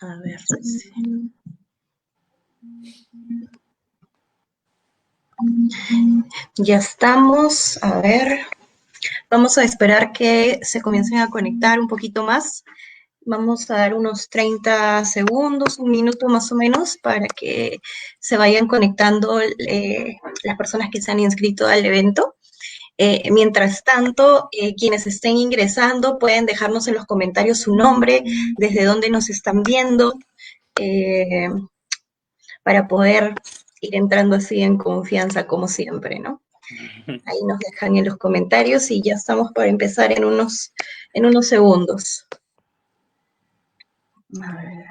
A ver, sí. Ya estamos, a ver, vamos a esperar que se comiencen a conectar un poquito más. Vamos a dar unos 30 segundos, un minuto más o menos, para que se vayan conectando las personas que se han inscrito al evento. Mientras tanto, quienes estén ingresando pueden dejarnos en los comentarios su nombre, desde dónde nos están viendo, eh, para poder ir entrando así en confianza como siempre, ¿no? Ahí nos dejan en los comentarios y ya estamos para empezar en unos segundos. A ver.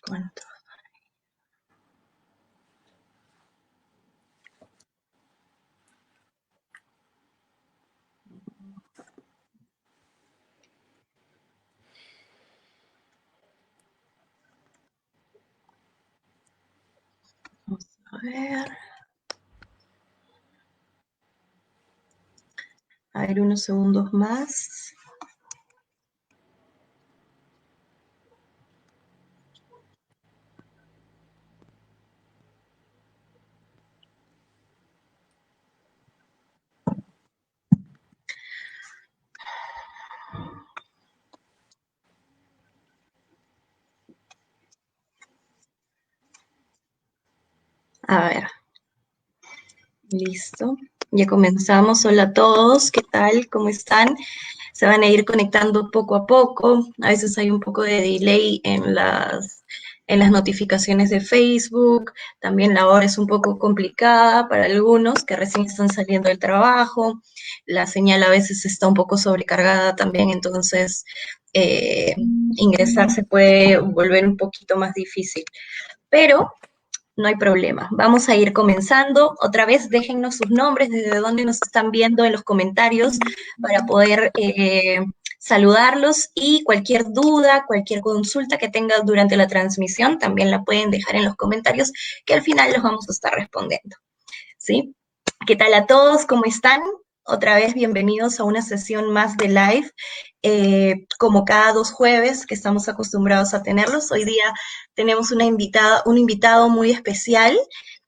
¿Cuánto? Vamos a ver. A ver, unos segundos más. A ver. Listo. Ya comenzamos. Hola a todos. ¿Qué tal? ¿Cómo están? Se van a ir conectando poco a poco. A veces hay un poco de delay en las notificaciones de Facebook. También la hora es un poco complicada para algunos que recién están saliendo del trabajo. La señal a veces está un poco sobrecargada también, entonces ingresar se puede volver un poquito más difícil. Pero no hay problema. Vamos a ir comenzando. Otra vez, déjennos sus nombres, desde dónde nos están viendo en los comentarios para poder saludarlos, y cualquier duda, cualquier consulta que tengan durante la transmisión, también la pueden dejar en los comentarios, que al final los vamos a estar respondiendo. ¿Sí? ¿Qué tal a todos? ¿Cómo están? Otra vez bienvenidos a una sesión más de live, como cada 2 jueves que estamos acostumbrados a tenerlos. Hoy día tenemos un invitado muy especial,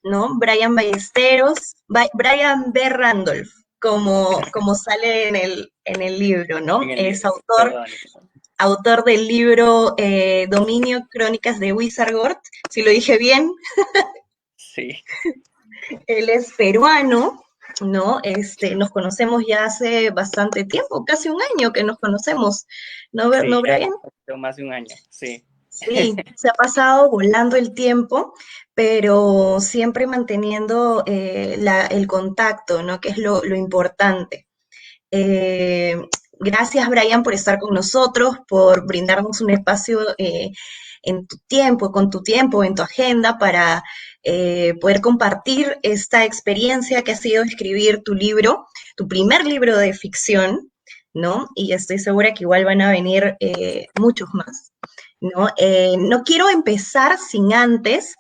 ¿no? Brian Ballesteros, Brian B. Randolph, como sale en el libro, ¿no? Es autor del libro Dominio, Crónicas de Wizardgord, si lo dije bien. Sí. Él es peruano, ¿no? Nos conocemos ya hace bastante tiempo, casi un año que nos conocemos, ¿no, Sí, ¿no Brian? más de un año, sí. Sí, se ha pasado volando el tiempo, pero siempre manteniendo el contacto, ¿no? Que es lo importante. Eh, Gracias, Brian, por estar con nosotros, por brindarnos un espacio en tu tiempo, con tu tiempo, en tu agenda, para poder compartir esta experiencia que ha sido escribir tu libro, tu primer libro de ficción, ¿no? Y estoy segura que igual van a venir muchos más. ¿No? No quiero empezar sin antes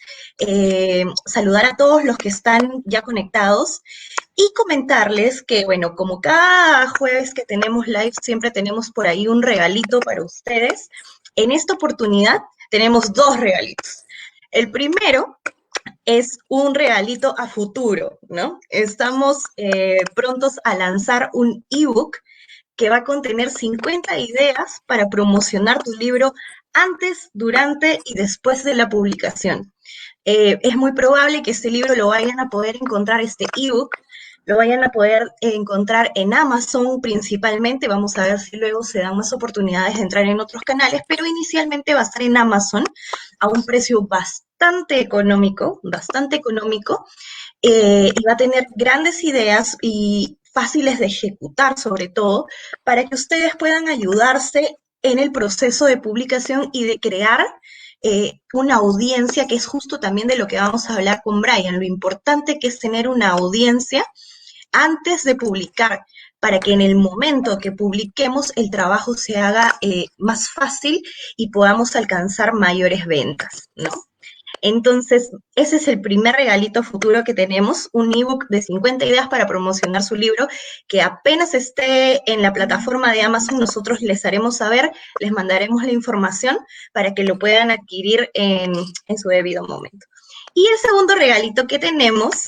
saludar a todos los que están ya conectados y comentarles que, bueno, como cada jueves que tenemos live, siempre tenemos por ahí un regalito para ustedes. En esta oportunidad tenemos 2 regalitos. El primero es un regalito a futuro, ¿no? Estamos prontos a lanzar un ebook que va a contener 50 ideas para promocionar tu libro antes, durante y después de la publicación. Es muy probable que este libro lo vayan a poder encontrar, este ebook, lo vayan a poder encontrar en Amazon principalmente. Vamos a ver si luego se dan más oportunidades de entrar en otros canales, pero inicialmente va a estar en Amazon a un precio bastante económico, y va a tener grandes ideas y fáciles de ejecutar, sobre todo, para que ustedes puedan ayudarse en el proceso de publicación y de crear una audiencia, que es justo también de lo que vamos a hablar con Brian, lo importante que es tener una audiencia antes de publicar, para que en el momento que publiquemos el trabajo se haga más fácil y podamos alcanzar mayores ventas, ¿no? Entonces, ese es el primer regalito futuro que tenemos, un ebook de 50 ideas para promocionar su libro, que apenas esté en la plataforma de Amazon, nosotros les haremos saber, les mandaremos la información para que lo puedan adquirir en su debido momento. Y el segundo regalito que tenemos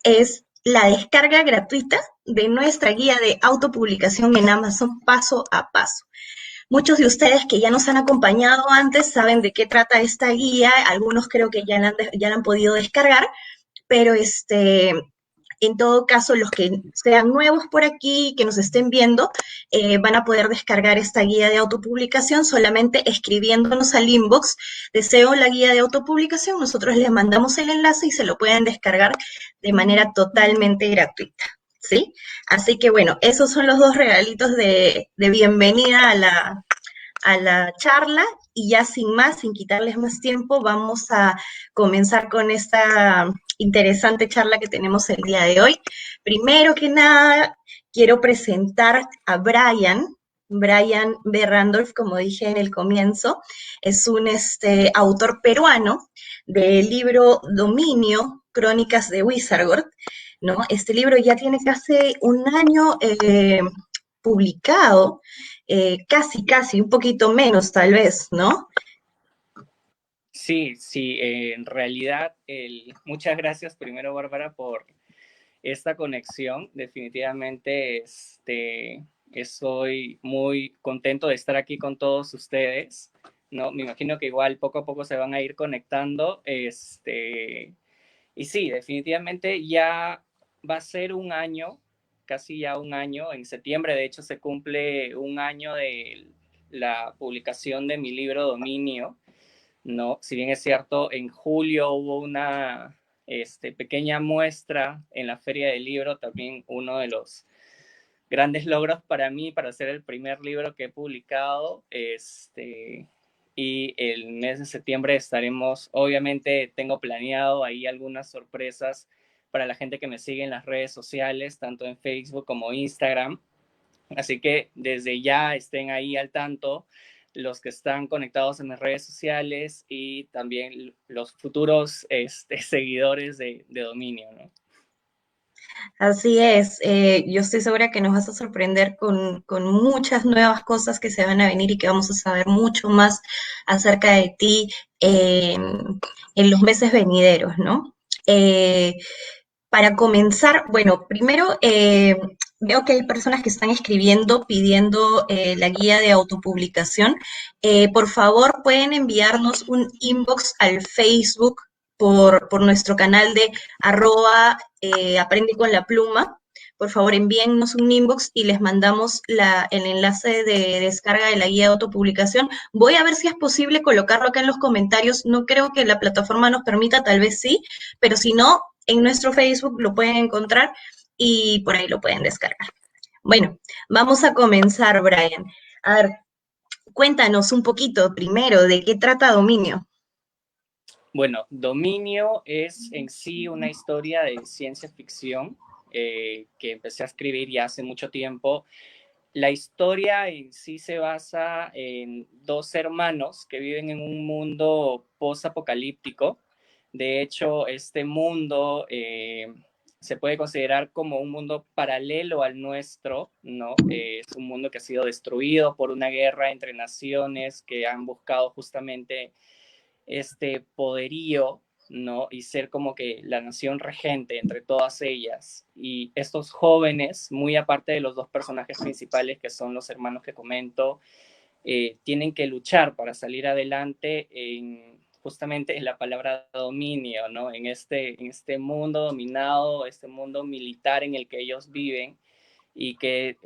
es la descarga gratuita de nuestra guía de autopublicación en Amazon paso a paso. Muchos de ustedes que ya nos han acompañado antes saben de qué trata esta guía, algunos creo que ya la han podido descargar, pero en todo caso, los que sean nuevos por aquí, que nos estén viendo, van a poder descargar esta guía de autopublicación solamente escribiéndonos al inbox, deseo la guía de autopublicación, nosotros les mandamos el enlace y se lo pueden descargar de manera totalmente gratuita. ¿Sí? Así que bueno, esos son los dos regalitos de bienvenida a la charla y ya sin más, sin quitarles más tiempo, vamos a comenzar con esta interesante charla que tenemos el día de hoy. Primero que nada, quiero presentar a Brian B. Randolph, como dije en el comienzo, es un autor peruano del libro Dominio, Crónicas de Wizardgord, ¿no? Este libro ya tiene casi un año publicado, casi, un poquito menos tal vez, ¿no? Sí, sí, en realidad, muchas gracias primero, Bárbara, por esta conexión. Definitivamente, estoy muy contento de estar aquí con todos ustedes, ¿no? Me imagino que igual poco a poco se van a ir conectando, y sí, definitivamente ya va a ser un año, casi ya un año, en septiembre de hecho se cumple un año de la publicación de mi libro Dominio, ¿no? Si bien es cierto, en julio hubo una pequeña muestra en la Feria del Libro, también uno de los grandes logros para mí, para ser el primer libro que he publicado, y el mes de septiembre estaremos, obviamente tengo planeado ahí algunas sorpresas para la gente que me sigue en las redes sociales, tanto en Facebook como Instagram. Así que desde ya estén ahí al tanto los que están conectados en mis redes sociales y también los futuros seguidores de Dominio, ¿no? Así es, yo estoy segura que nos vas a sorprender con muchas nuevas cosas que se van a venir y que vamos a saber mucho más acerca de ti en los meses venideros, ¿no? Eh, para comenzar, bueno, primero veo que hay personas que están escribiendo pidiendo la guía de autopublicación. Por favor, pueden enviarnos un inbox al Facebook por nuestro canal de @aprende con la pluma. Por favor, envíennos un inbox y les mandamos el enlace de descarga de la guía de autopublicación. Voy a ver si es posible colocarlo acá en los comentarios. No creo que la plataforma nos permita, tal vez sí, pero si no, en nuestro Facebook lo pueden encontrar y por ahí lo pueden descargar. Bueno, vamos a comenzar, Brian. A ver, cuéntanos un poquito primero de qué trata Dominio. Bueno, Dominio es en sí una historia de ciencia ficción que empecé a escribir ya hace mucho tiempo. La historia en sí se basa en dos hermanos que viven en un mundo post-apocalíptico. De hecho, este mundo se puede considerar como un mundo paralelo al nuestro, ¿no? Es un mundo que ha sido destruido por una guerra entre naciones que han buscado justamente este poderío, ¿no? Y ser como que la nación regente entre todas ellas. Y estos jóvenes, muy aparte de los dos personajes principales, que son los hermanos que comento, tienen que luchar para salir adelante justamente en la palabra dominio, ¿no? En este mundo dominado, este mundo militar en el que ellos viven y que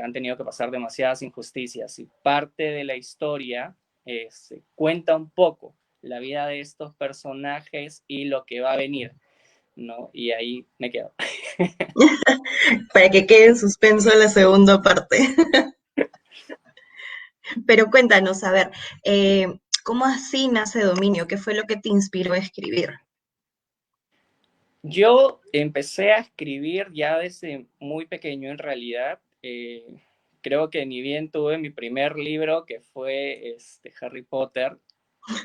han tenido que pasar demasiadas injusticias. Y parte de la historia cuenta un poco la vida de estos personajes y lo que va a venir, ¿no? Y ahí me quedo. Para que quede en suspenso la segunda parte. Pero cuéntanos, a ver, ¿cómo así nace Dominio? ¿Qué fue lo que te inspiró a escribir? Yo empecé a escribir ya desde muy pequeño en realidad. Creo que ni bien tuve mi primer libro, que fue Harry Potter.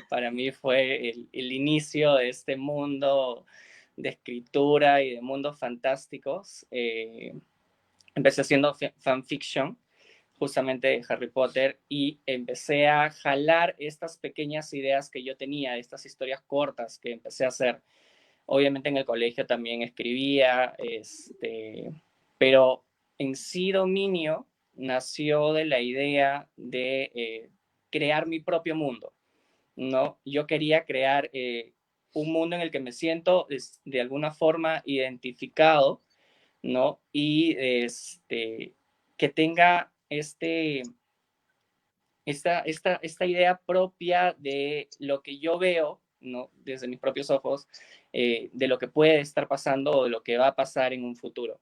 Para mí fue el inicio de este mundo de escritura y de mundos fantásticos. Empecé haciendo fanfiction justamente de Harry Potter y empecé a jalar estas pequeñas ideas que yo tenía, estas historias cortas que empecé a hacer. Obviamente en el colegio también escribía, pero en sí Dominio nació de la idea de crear mi propio mundo, ¿no? Yo quería crear un mundo en el que me siento de alguna forma identificado, ¿no? Y que tenga esta idea propia de lo que yo veo, ¿no? Desde mis propios ojos, de lo que puede estar pasando o de lo que va a pasar en un futuro.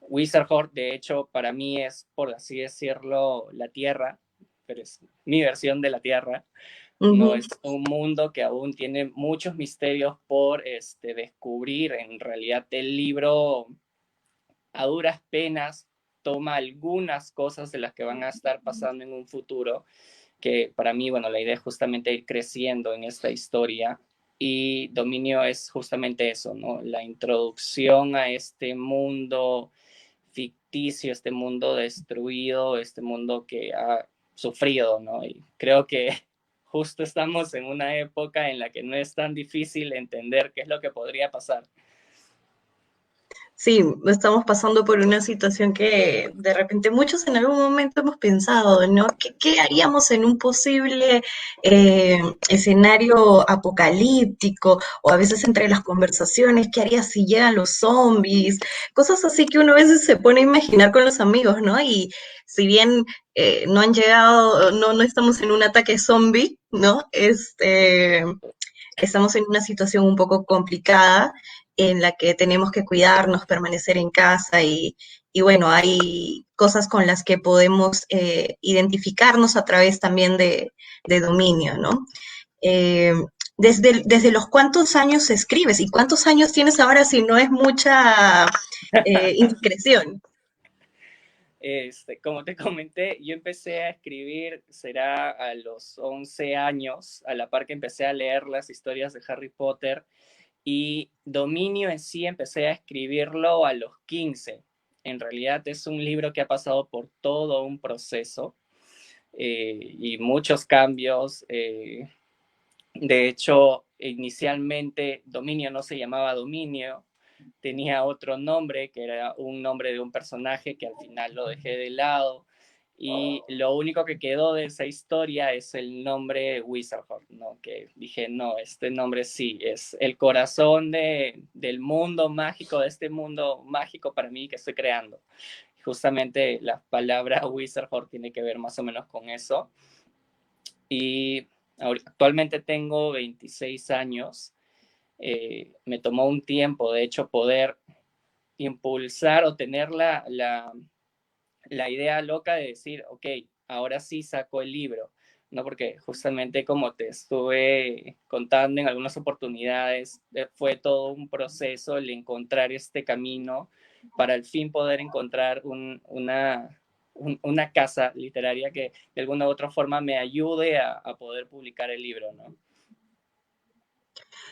Wizardhorn, de hecho, para mí es, por así decirlo, la Tierra, pero es mi versión de la Tierra. No Ujú. es un mundo que aún tiene muchos misterios por descubrir. En realidad, el libro a duras penas toma algunas cosas de las que van a estar pasando en un futuro, que para mí, bueno, la idea es justamente ir creciendo en esta historia y Dominio es justamente eso, ¿no? La introducción a este mundo ficticio, este mundo destruido, este mundo que ha sufrido, ¿no? Y creo que justo estamos en una época en la que no es tan difícil entender qué es lo que podría pasar. Sí, estamos pasando por una situación que de repente muchos en algún momento hemos pensado, ¿no? ¿Qué haríamos en un posible eh, escenario apocalíptico? O a veces entre las conversaciones, ¿qué harías si llegan los zombies? Cosas así que uno a veces se pone a imaginar con los amigos, ¿no? Y si bien no han llegado, no estamos en un ataque zombie, ¿no? Estamos en una situación un poco complicada en la que tenemos que cuidarnos, permanecer en casa y bueno, hay cosas con las que podemos identificarnos a través también de dominio, ¿no? Eh, desde los cuántos años escribes y cuántos años tienes ahora si no es mucha indiscreción. Como te comenté, yo empecé a escribir, será a los 11 años, a la par que empecé a leer las historias de Harry Potter, y Dominio en sí empecé a escribirlo a los 15. En realidad es un libro que ha pasado por todo un proceso y muchos cambios. De hecho, inicialmente Dominio no se llamaba Dominio, tenía otro nombre, que era un nombre de un personaje que al final lo dejé de lado. Y lo único que quedó de esa historia es el nombre Wizardhorn, ¿no? Que dije, no, este nombre sí, es el corazón del mundo mágico, de este mundo mágico para mí que estoy creando. Justamente la palabra Wizardhorn tiene que ver más o menos con eso. Y actualmente tengo 26 años. Me tomó un tiempo, de hecho, poder impulsar o tener la idea loca de decir, ok, ahora sí saco el libro, ¿no? Porque justamente como te estuve contando en algunas oportunidades, fue todo un proceso el encontrar este camino para al fin poder encontrar una casa literaria que de alguna u otra forma me ayude a poder publicar el libro, ¿no?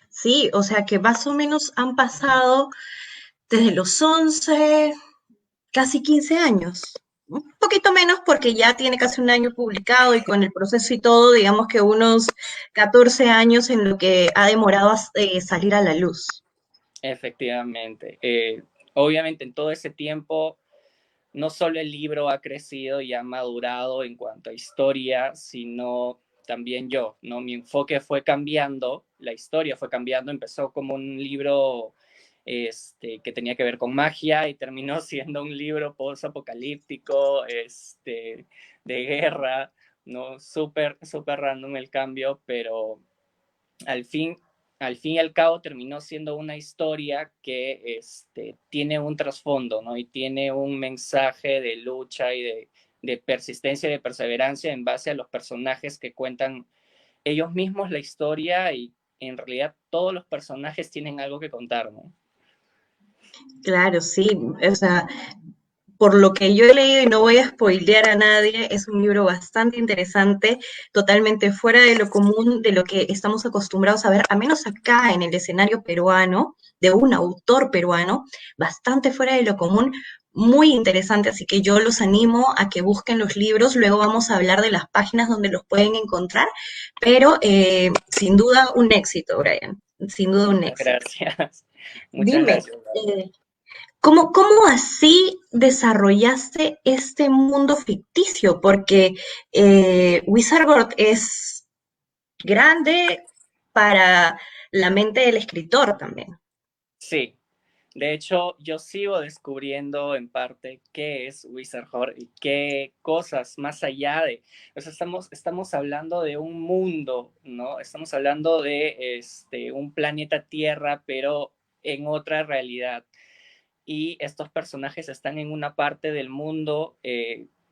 Sí, o sea que más o menos han pasado desde los 11 casi 15 años. Un poquito menos porque ya tiene casi un año publicado y con el proceso y todo, digamos que unos 14 años en lo que ha demorado salir a la luz. Efectivamente. Obviamente en todo ese tiempo no solo el libro ha crecido y ha madurado en cuanto a historia, sino también yo, ¿no? Mi enfoque fue cambiando, la historia fue cambiando, empezó como un libro que tenía que ver con magia y terminó siendo un libro post-apocalíptico, de guerra, ¿no? Súper, súper random el cambio, pero al fin, al fin y al cabo terminó siendo una historia que tiene un trasfondo, ¿no? Y tiene un mensaje de lucha y de persistencia y de perseverancia en base a los personajes que cuentan ellos mismos la historia y en realidad todos los personajes tienen algo que contar, ¿no? Claro, sí, o sea, por lo que yo he leído, y no voy a spoilear a nadie, es un libro bastante interesante, totalmente fuera de lo común, de lo que estamos acostumbrados a ver, a menos acá en el escenario peruano, de un autor peruano, bastante fuera de lo común, muy interesante, así que yo los animo a que busquen los libros, luego vamos a hablar de las páginas donde los pueden encontrar, pero sin duda un éxito, Brian, sin duda un Muchas éxito. gracias. Muchas Dime, gracias, Laura. ¿cómo así desarrollaste este mundo ficticio? Porque Wizardworld es grande para la mente del escritor también. Sí, de hecho, yo sigo descubriendo en parte qué es Wizardhorn y qué cosas más allá de, o sea, estamos hablando de un mundo, ¿no? Estamos hablando de un planeta Tierra, pero en otra realidad. Y estos personajes están en una parte del mundo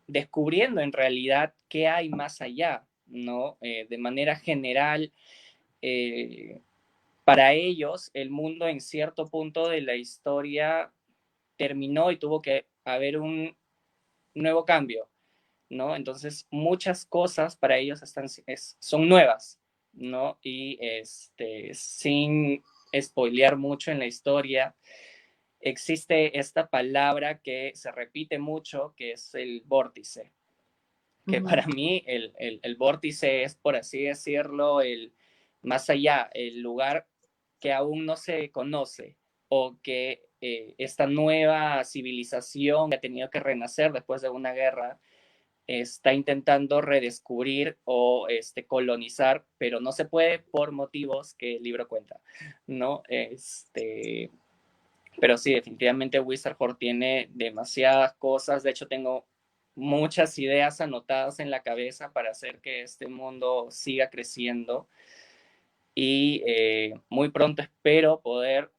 descubriendo en realidad qué hay más allá, ¿no? De manera general, eh, para ellos, el mundo en cierto punto de la historia terminó y tuvo que haber un nuevo cambio, ¿no? Entonces, muchas cosas para ellos son nuevas, ¿no? Y sin spoilear mucho en la historia, existe esta palabra que se repite mucho, que es el vórtice, que Ujú. para mí el vórtice es, por así decirlo, el más allá, el lugar que aún no se conoce o que esta nueva civilización que ha tenido que renacer después de una guerra está intentando redescubrir o colonizar, pero no se puede por motivos que el libro cuenta, ¿no? Pero sí, definitivamente Wizard Horror tiene demasiadas cosas. De hecho, tengo muchas ideas anotadas en la cabeza para hacer que este mundo siga creciendo. Y muy pronto espero poder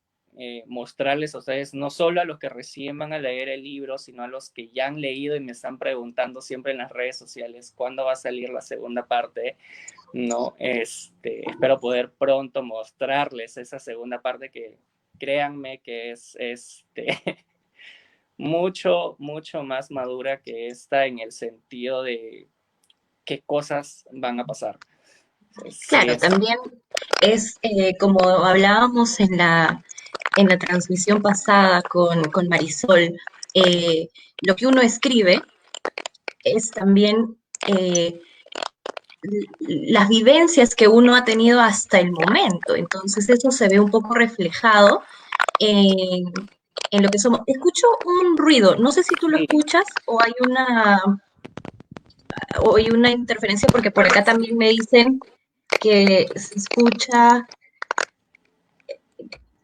mostrarles a ustedes, no solo a los que recién van a leer el libro, sino a los que ya han leído y me están preguntando siempre en las redes sociales cuándo va a salir la segunda parte. No, espero poder pronto mostrarles esa segunda parte que créanme que es mucho, mucho más madura que esta en el sentido de qué cosas van a pasar. Sí, Claro, también es como hablábamos en la transmisión pasada con Marisol, lo que uno escribe es también las vivencias que uno ha tenido hasta el momento. Entonces eso se ve un poco reflejado en lo que somos. Escucho un ruido, no sé si tú lo sí, escuchas o hay una interferencia porque por acá también me dicen que se escucha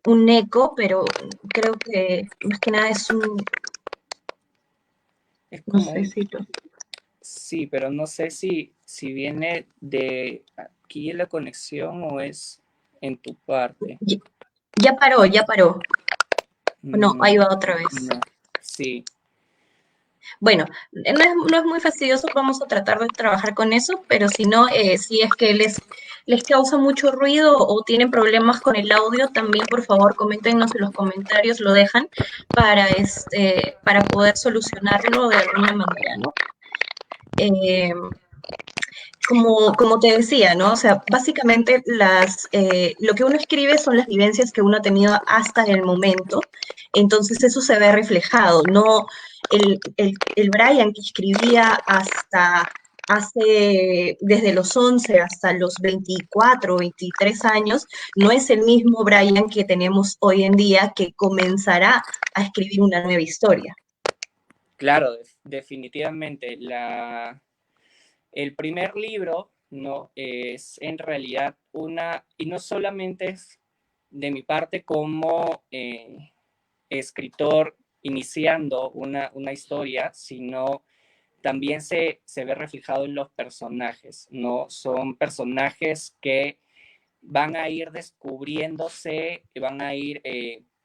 un eco, pero creo que más que nada es un, es no como sé un, si lo... sí, pero no sé si viene de aquí la conexión o es en tu parte. Ya, ya paró, ya paró. No, ahí Mm, va otra vez. no, sí, Bueno, no es muy fastidioso, vamos a tratar de trabajar con eso, pero si no, si es que les causa mucho ruido o tienen problemas con el audio, también por favor coméntenos en los comentarios, lo dejan para poder solucionarlo de alguna manera, ¿no? Eh, como te decía, ¿no? O sea, básicamente lo que uno escribe son las vivencias que uno ha tenido hasta el momento, entonces eso se ve reflejado, no el Brian que escribía desde los 11 hasta los 24, 23 años, no es el mismo Brian que tenemos hoy en día que comenzará a escribir una nueva historia. claro, definitivamente. El primer libro, ¿no? Es en realidad y no solamente es de mi parte como escritor iniciando una historia, sino también se ve reflejado en los personajes, ¿no? Son personajes que van a ir descubriéndose, van a ir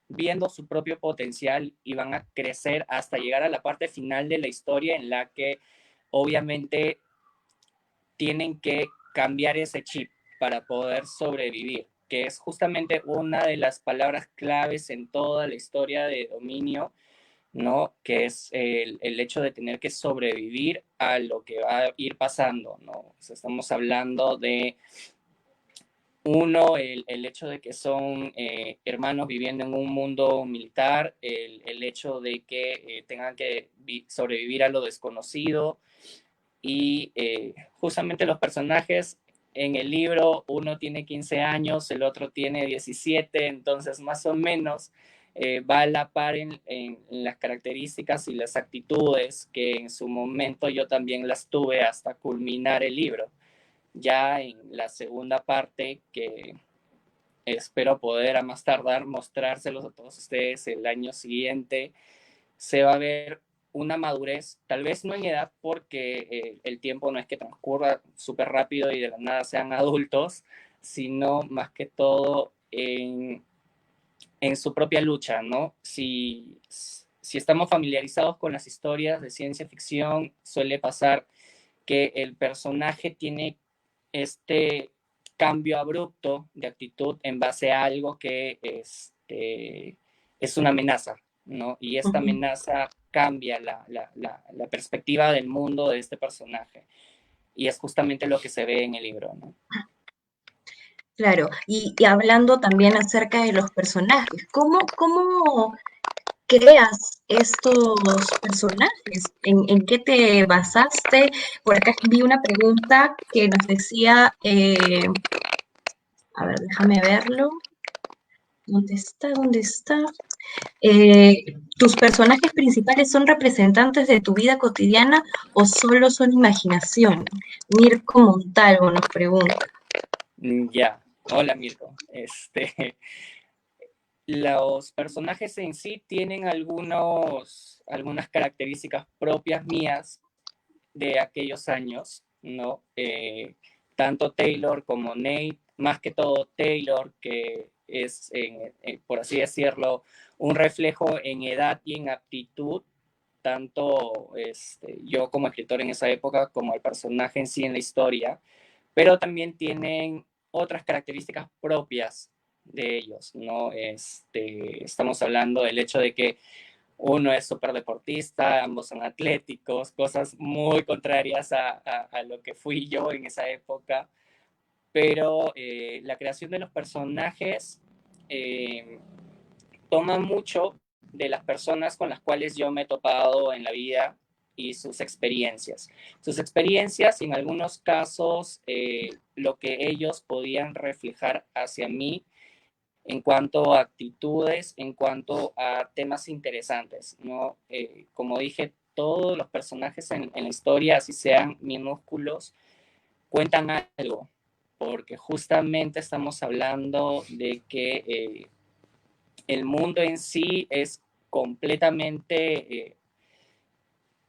viendo su propio potencial y van a crecer hasta llegar a la parte final de la historia en la que obviamente tienen que cambiar ese chip para poder sobrevivir, que es justamente una de las palabras claves en toda la historia de dominio, ¿no? Que es el hecho de tener que sobrevivir a lo que va a ir pasando, ¿no? O sea, estamos hablando de uno, el hecho de que son hermanos viviendo en un mundo militar, el hecho de que tengan que sobrevivir a lo desconocido y justamente los personajes en el libro, uno tiene 15 años, el otro tiene 17, entonces más o menos va a la par en las características y las actitudes que en su momento yo también las tuve hasta culminar el libro. Ya en la segunda parte, que espero poder a más tardar mostrárselos a todos ustedes el año siguiente, se va a ver una madurez, tal vez no en edad, porque el tiempo no es que transcurra súper rápido y de la nada sean adultos, sino más que todo en su propia lucha, ¿no? Si estamos familiarizados con las historias de ciencia ficción, suele pasar que el personaje tiene este cambio abrupto de actitud en base a algo que es una amenaza, ¿no? Y esta Ujú. amenaza cambia la perspectiva del mundo de este personaje. Y es justamente lo que se ve en el libro, ¿no? Claro, y hablando también acerca de los personajes, ¿cómo creas estos personajes? ¿En qué te basaste? Por acá vi una pregunta que nos decía, a ver, déjame verlo. ¿Dónde está? ¿Dónde está? ¿Tus personajes principales son representantes de tu vida cotidiana o solo son imaginación? Mirko Montalvo nos pregunta. Ya, hola Mirko. Los personajes en sí tienen algunas características propias mías de aquellos años, ¿no? Tanto Taylor como Nate, más que todo Taylor, que es, por así decirlo, un reflejo en edad y en aptitud, tanto yo como escritor en esa época como el personaje en sí en la historia, pero también tienen otras características propias de ellos, ¿no? Estamos hablando del hecho de que uno es súper deportista, ambos son atléticos, cosas muy contrarias a lo que fui yo en esa época, pero la creación de los personajes eh, toma mucho de las personas con las cuales yo me he topado en la vida y sus experiencias. Sus experiencias y en algunos casos lo que ellos podían reflejar hacia mí en cuanto a actitudes, en cuanto a temas interesantes, ¿no? Como dije, todos los personajes en la historia, así sean minúsculos, cuentan algo, porque justamente estamos hablando de que el mundo en sí es completamente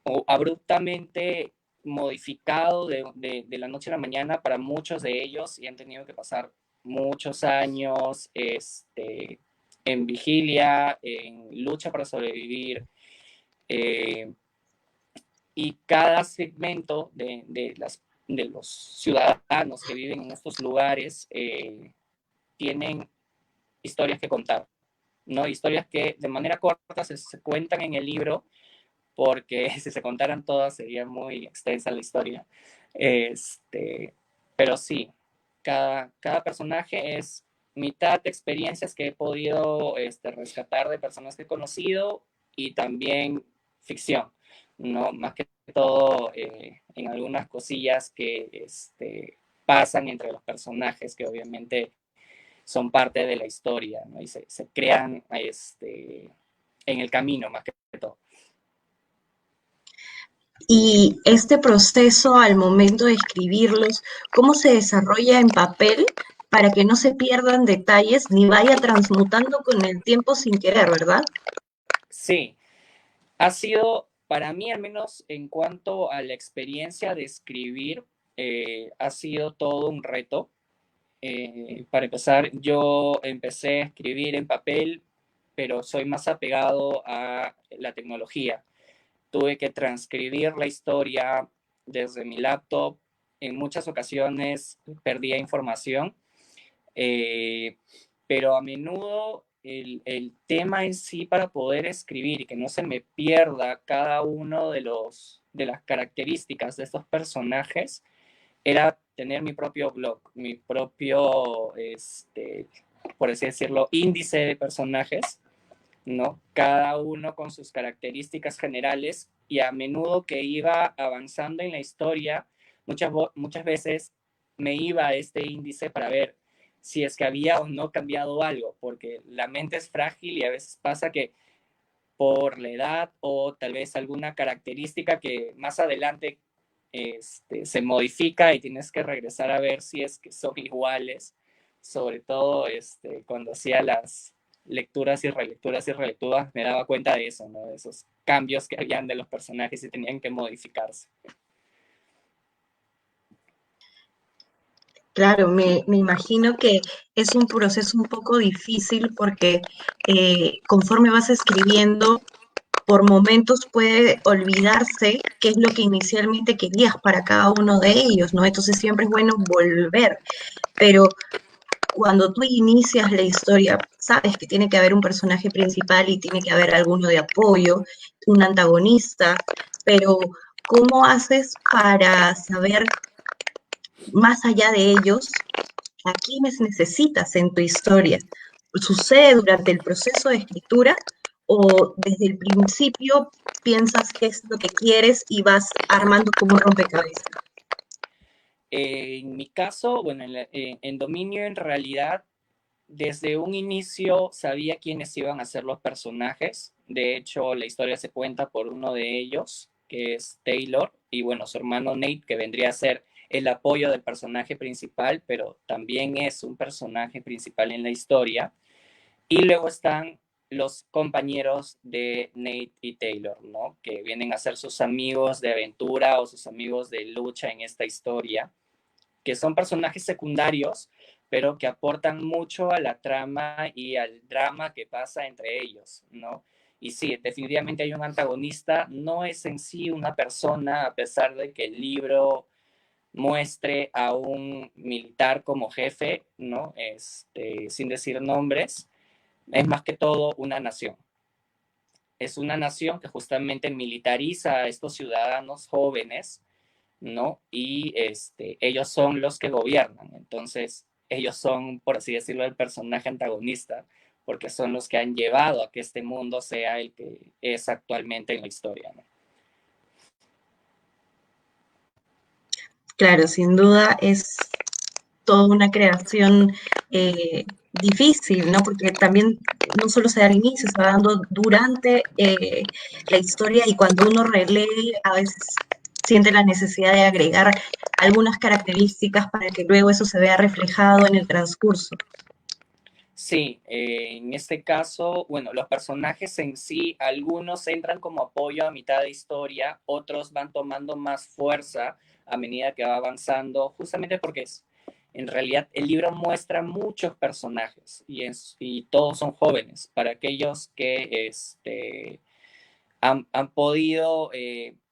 o abruptamente modificado de la noche a la mañana para muchos de ellos y han tenido que pasar muchos años en vigilia, en lucha para sobrevivir. eh, y cada segmento de los ciudadanos que viven en estos lugares tienen historias que contar, ¿no? Historias que de manera corta se cuentan en el libro, porque si se contaran todas sería muy extensa la historia. Este, pero sí, cada personaje es mitad de experiencias que he podido rescatar de personas que he conocido y también ficción, ¿no? Más que todo en algunas cosillas que pasan entre los personajes que obviamente son parte de la historia, ¿no? Y se crean en el camino más que todo. Y este proceso al momento de escribirlos, ¿cómo se desarrolla en papel para que no se pierdan detalles ni vaya transmutando con el tiempo sin querer, ¿verdad? Sí, ha sido, para mí al menos en cuanto a la experiencia de escribir, ha sido todo un reto. Para empezar, yo empecé a escribir en papel, pero soy más apegado a la tecnología. Tuve que transcribir la historia desde mi laptop. En muchas ocasiones perdía información, eh, pero a menudo el tema en sí para poder escribir y que no se me pierda cada uno de las características de estos personajes era tener mi propio blog, mi propio, por así decirlo, índice de personajes, ¿no? Cada uno con sus características generales y a menudo que iba avanzando en la historia, muchas veces me iba a este índice para ver si es que había o no cambiado algo, porque la mente es frágil y a veces pasa que por la edad o tal vez alguna característica que más adelante se modifica y tienes que regresar a ver si es que son iguales, sobre todo cuando hacía las lecturas y relecturas, me daba cuenta de eso, ¿no? De esos cambios que habían de los personajes y tenían que modificarse. Claro, me imagino que es un proceso un poco difícil porque conforme vas escribiendo, por momentos puede olvidarse qué es lo que inicialmente querías para cada uno de ellos, ¿no? Entonces siempre es bueno volver, pero cuando tú inicias la historia, sabes que tiene que haber un personaje principal y tiene que haber alguno de apoyo, un antagonista, pero ¿cómo haces para saber más allá de ellos a quiénes necesitas en tu historia? ¿Sucede durante el proceso de escritura o desde el principio piensas qué es lo que quieres y vas armando como un rompecabezas? En mi caso, bueno, en Dominio en realidad desde un inicio sabía quiénes iban a ser los personajes. De hecho, la historia se cuenta por uno de ellos, que es Taylor, y bueno, su hermano Nate, que vendría a ser el apoyo del personaje principal, pero también es un personaje principal en la historia. Y luego están los compañeros de Nate y Taylor, ¿no? Que vienen a ser sus amigos de aventura o sus amigos de lucha en esta historia, que son personajes secundarios, pero que aportan mucho a la trama y al drama que pasa entre ellos, ¿no? Y sí, definitivamente hay un antagonista, no es en sí una persona, a pesar de que el libro muestre a un militar como jefe, ¿no? Sin decir nombres, es más que todo una nación. Es una nación que justamente militariza a estos ciudadanos jóvenes, ¿no? Y ellos son los que gobiernan. Entonces, ellos son, por así decirlo, el personaje antagonista, porque son los que han llevado a que este mundo sea el que es actualmente en la historia, ¿no? Claro, sin duda es toda una creación difícil, ¿no? Porque también no solo se da al inicio, se va dando durante la historia y cuando uno relee a veces siente la necesidad de agregar algunas características para que luego eso se vea reflejado en el transcurso. Sí, en este caso, bueno, los personajes en sí, algunos entran como apoyo a mitad de historia, otros van tomando más fuerza a medida que va avanzando, justamente porque en realidad el libro muestra muchos personajes y todos son jóvenes. Para aquellos que han podido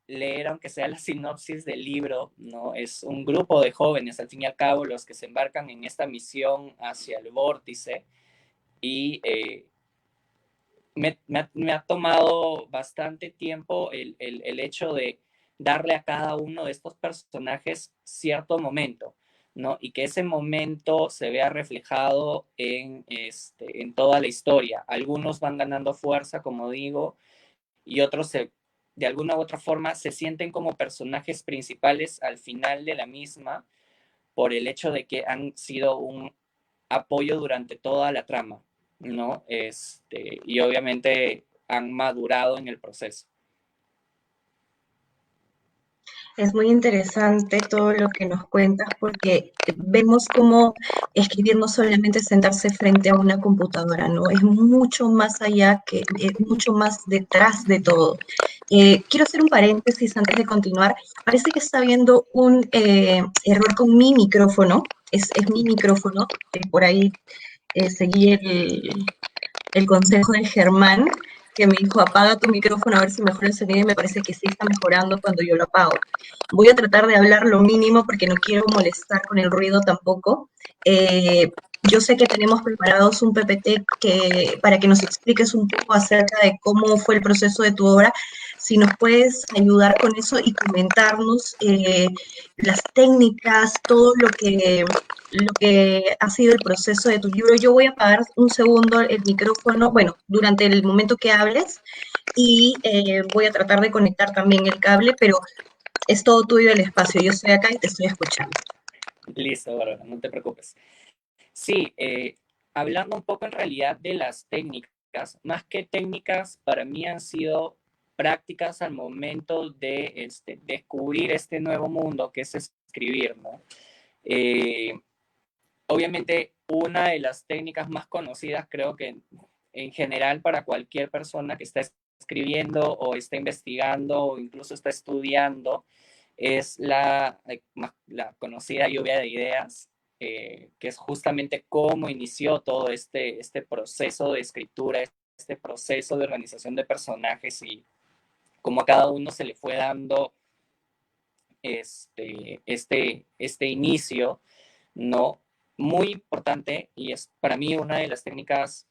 leer, aunque sea la sinopsis del libro, ¿no? Es un grupo de jóvenes, al fin y al cabo, los que se embarcan en esta misión hacia el vórtice y me ha tomado bastante tiempo el hecho de darle a cada uno de estos personajes cierto momento, ¿no? Y que ese momento se vea reflejado en toda la historia. Algunos van ganando fuerza, como digo, y otros de alguna u otra forma se sienten como personajes principales al final de la misma por el hecho de que han sido un apoyo durante toda la trama, ¿no? Y obviamente han madurado en el proceso. Es muy interesante todo lo que nos cuentas porque vemos cómo escribir no solamente es sentarse frente a una computadora, ¿no? Es mucho más allá, es mucho más detrás de todo. Quiero hacer un paréntesis antes de continuar. Parece que está habiendo un error con mi micrófono. Es mi micrófono. Por ahí seguí el consejo de Germán, que me dijo, apaga tu micrófono a ver si mejora el sonido, y me parece que sí está mejorando cuando yo lo apago. Voy a tratar de hablar lo mínimo porque no quiero molestar con el ruido tampoco. Yo sé que tenemos preparados un PPT para que nos expliques un poco acerca de cómo fue el proceso de tu obra. Si nos puedes ayudar con eso y comentarnos las técnicas, todo lo que ha sido el proceso de tu libro. Yo voy a apagar un segundo el micrófono, bueno, durante el momento que hables, y voy a tratar de conectar también el cable, pero es todo tuyo el espacio. Yo estoy acá y te estoy escuchando. Listo, Bárbara, no te preocupes. Sí, hablando un poco en realidad de las técnicas, más que técnicas, para mí han sido prácticas al momento de descubrir este nuevo mundo que es escribir, ¿no? Eh, Obviamente, una de las técnicas más conocidas, creo que en general para cualquier persona que está escribiendo o está investigando o incluso está estudiando, es la conocida lluvia de ideas, que es justamente cómo inició todo este proceso de escritura, este proceso de organización de personajes y cómo a cada uno se le fue dando este inicio, ¿no? Muy importante y es para mí una de las técnicas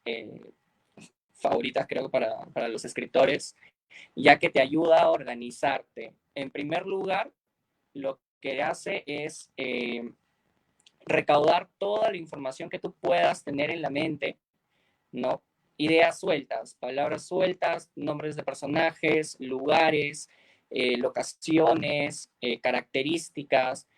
favoritas, creo, para los escritores, ya que te ayuda a organizarte. En primer lugar, lo que hace es recaudar toda la información que tú puedas tener en la mente, ¿no? Ideas sueltas, palabras sueltas, nombres de personajes, lugares, locaciones, características,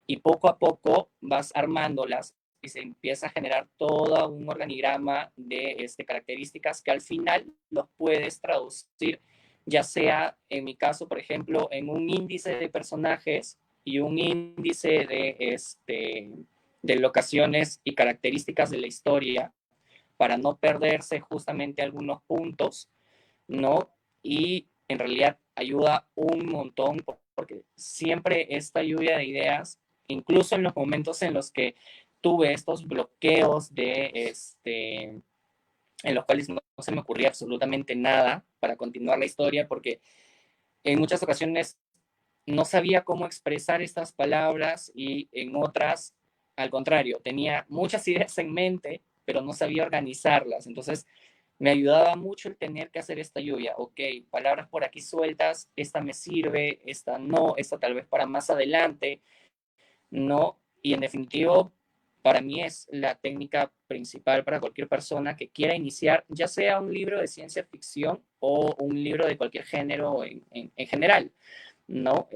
y poco a poco vas armándolas y se empieza a generar todo un organigrama de características que al final los puedes traducir, ya sea en mi caso, por ejemplo, en un índice de personajes y un índice de locaciones y características de la historia para no perderse justamente algunos puntos, ¿no? Y en realidad ayuda un montón porque siempre esta lluvia de ideas, incluso en los momentos en los que tuve estos bloqueos en los cuales no se me ocurría absolutamente nada para continuar la historia, porque en muchas ocasiones no sabía cómo expresar estas palabras y en otras, al contrario, tenía muchas ideas en mente, pero no sabía organizarlas. Entonces, me ayudaba mucho el tener que hacer esta lluvia. Ok, palabras por aquí sueltas, esta me sirve, esta no, esta tal vez para más adelante, no. Y en definitivo, para mí es la técnica principal para cualquier persona que quiera iniciar, ya sea un libro de ciencia ficción o un libro de cualquier género en general, ¿no?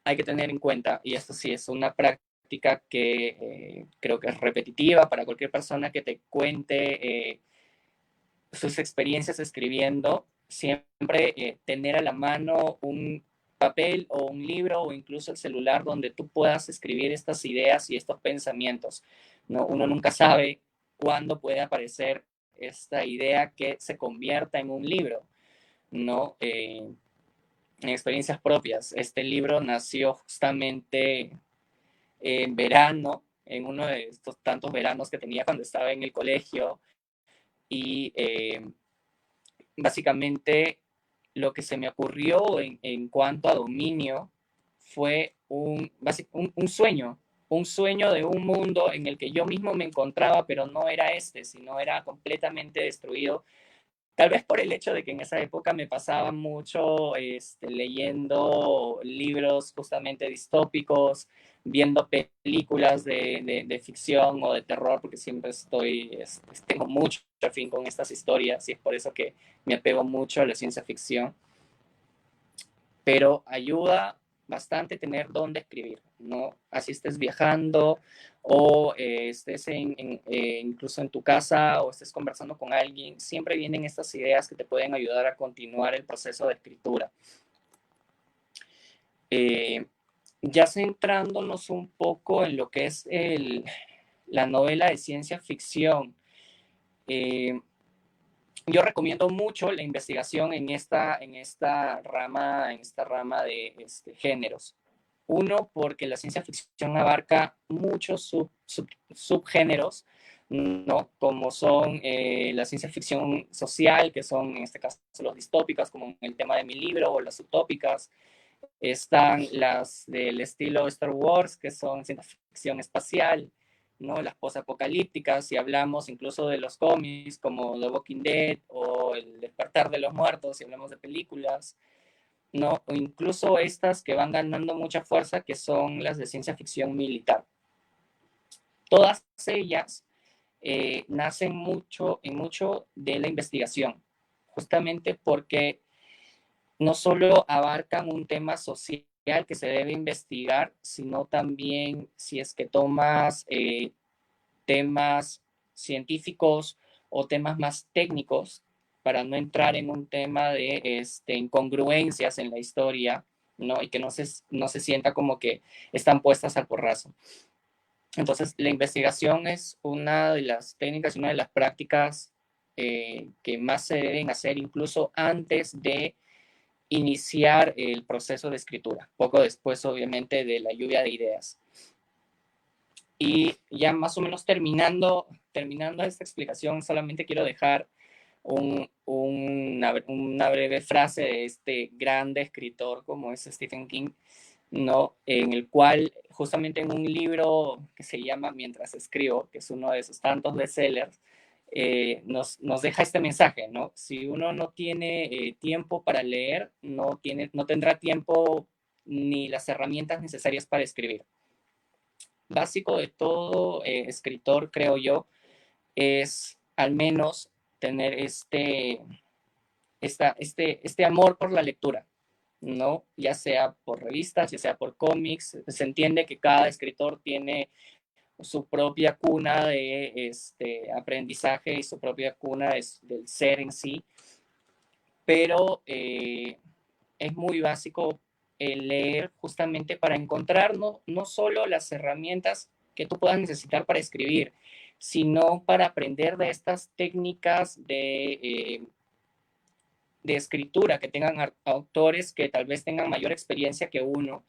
Hay que tener en cuenta, y esto sí es una práctica que creo que es repetitiva para cualquier persona que te cuente sus experiencias escribiendo, siempre tener a la mano un papel o un libro o incluso el celular donde tú puedas escribir estas ideas y estos pensamientos, ¿no? Uno nunca sabe cuándo puede aparecer esta idea que se convierta en un libro, ¿no? En experiencias propias. Este libro nació justamente en verano, en uno de estos tantos veranos que tenía cuando estaba en el colegio y básicamente lo que se me ocurrió en cuanto a dominio fue un sueño de un mundo en el que yo mismo me encontraba, pero no era sino era completamente destruido. Tal vez por el hecho de que en esa época me pasaba mucho leyendo libros justamente distópicos, viendo películas de ficción o de terror, porque siempre tengo mucho afín con estas historias y es por eso que me apego mucho a la ciencia ficción. Pero ayuda bastante tener dónde escribir, ¿no? Así estés viajando o estés incluso en tu casa o estés conversando con alguien, siempre vienen estas ideas que te pueden ayudar a continuar el proceso de escritura. Eh, ya centrándonos un poco en lo que es la novela de ciencia ficción, yo recomiendo mucho la investigación en esta rama de géneros. Uno, porque la ciencia ficción abarca muchos subgéneros, ¿no? Como son la ciencia ficción social, que son en este caso los distópicas, como en el tema de mi libro, o las utópicas. Están las del estilo Star Wars, que son ciencia ficción espacial, ¿no? Las posapocalípticas, si hablamos incluso de los cómics como The Walking Dead o El Despertar de los Muertos, si hablamos de películas, ¿no? O incluso estas que van ganando mucha fuerza, que son las de ciencia ficción militar. Todas ellas nacen mucho de la investigación, justamente porque no solo abarcan un tema social que se debe investigar, sino también si es que tomas temas científicos o temas más técnicos, para no entrar en un tema de incongruencias en la historia, ¿no? Y que no se sienta como que están puestas al porrazo. Entonces, la investigación es una de las técnicas y una de las prácticas que más se deben hacer incluso antes de iniciar el proceso de escritura, poco después, obviamente, de la lluvia de ideas. Y ya más o menos terminando esta explicación, solamente quiero dejar una breve frase de este grande escritor como es Stephen King, ¿no? En el cual, justamente en un libro que se llama Mientras escribo, que es uno de esos tantos bestsellers, nos deja este mensaje, ¿no? Si uno no tiene tiempo para leer, no tendrá tiempo ni las herramientas necesarias para escribir. Básico de todo escritor, creo yo, es al menos tener este amor por la lectura, ¿no? Ya sea por revistas, ya sea por cómics. Se entiende que cada escritor tiene su propia cuna de aprendizaje y su propia cuna del ser en sí, pero es muy básico leer justamente para encontrar no solo las herramientas que tú puedas necesitar para escribir, sino para aprender de estas técnicas de escritura que tengan autores que tal vez tengan mayor experiencia que uno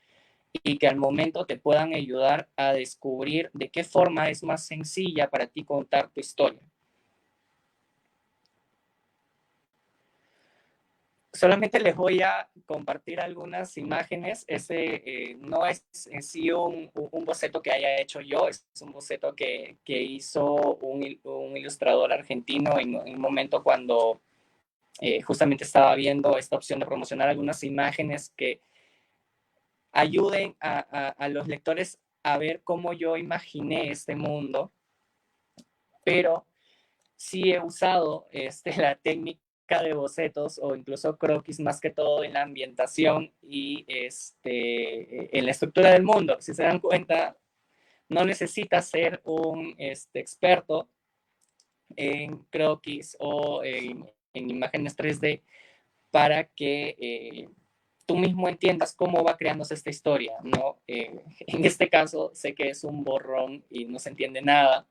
y que al momento te puedan ayudar a descubrir de qué forma es más sencilla para ti contar tu historia. Solamente les voy a compartir algunas imágenes. Ese no es en sí un boceto que haya hecho yo, es un boceto que hizo un ilustrador argentino en un momento cuando justamente estaba viendo esta opción de promocionar algunas imágenes que ayuden a los lectores a ver cómo yo imaginé este mundo, pero sí he usado la técnica de bocetos o incluso croquis más que todo en la ambientación y en la estructura del mundo. Si se dan cuenta, no necesitas ser un experto en croquis o en imágenes 3D para que tú mismo entiendas cómo va creándose esta historia, ¿no? En este caso sé que es un borrón y no se entiende nada,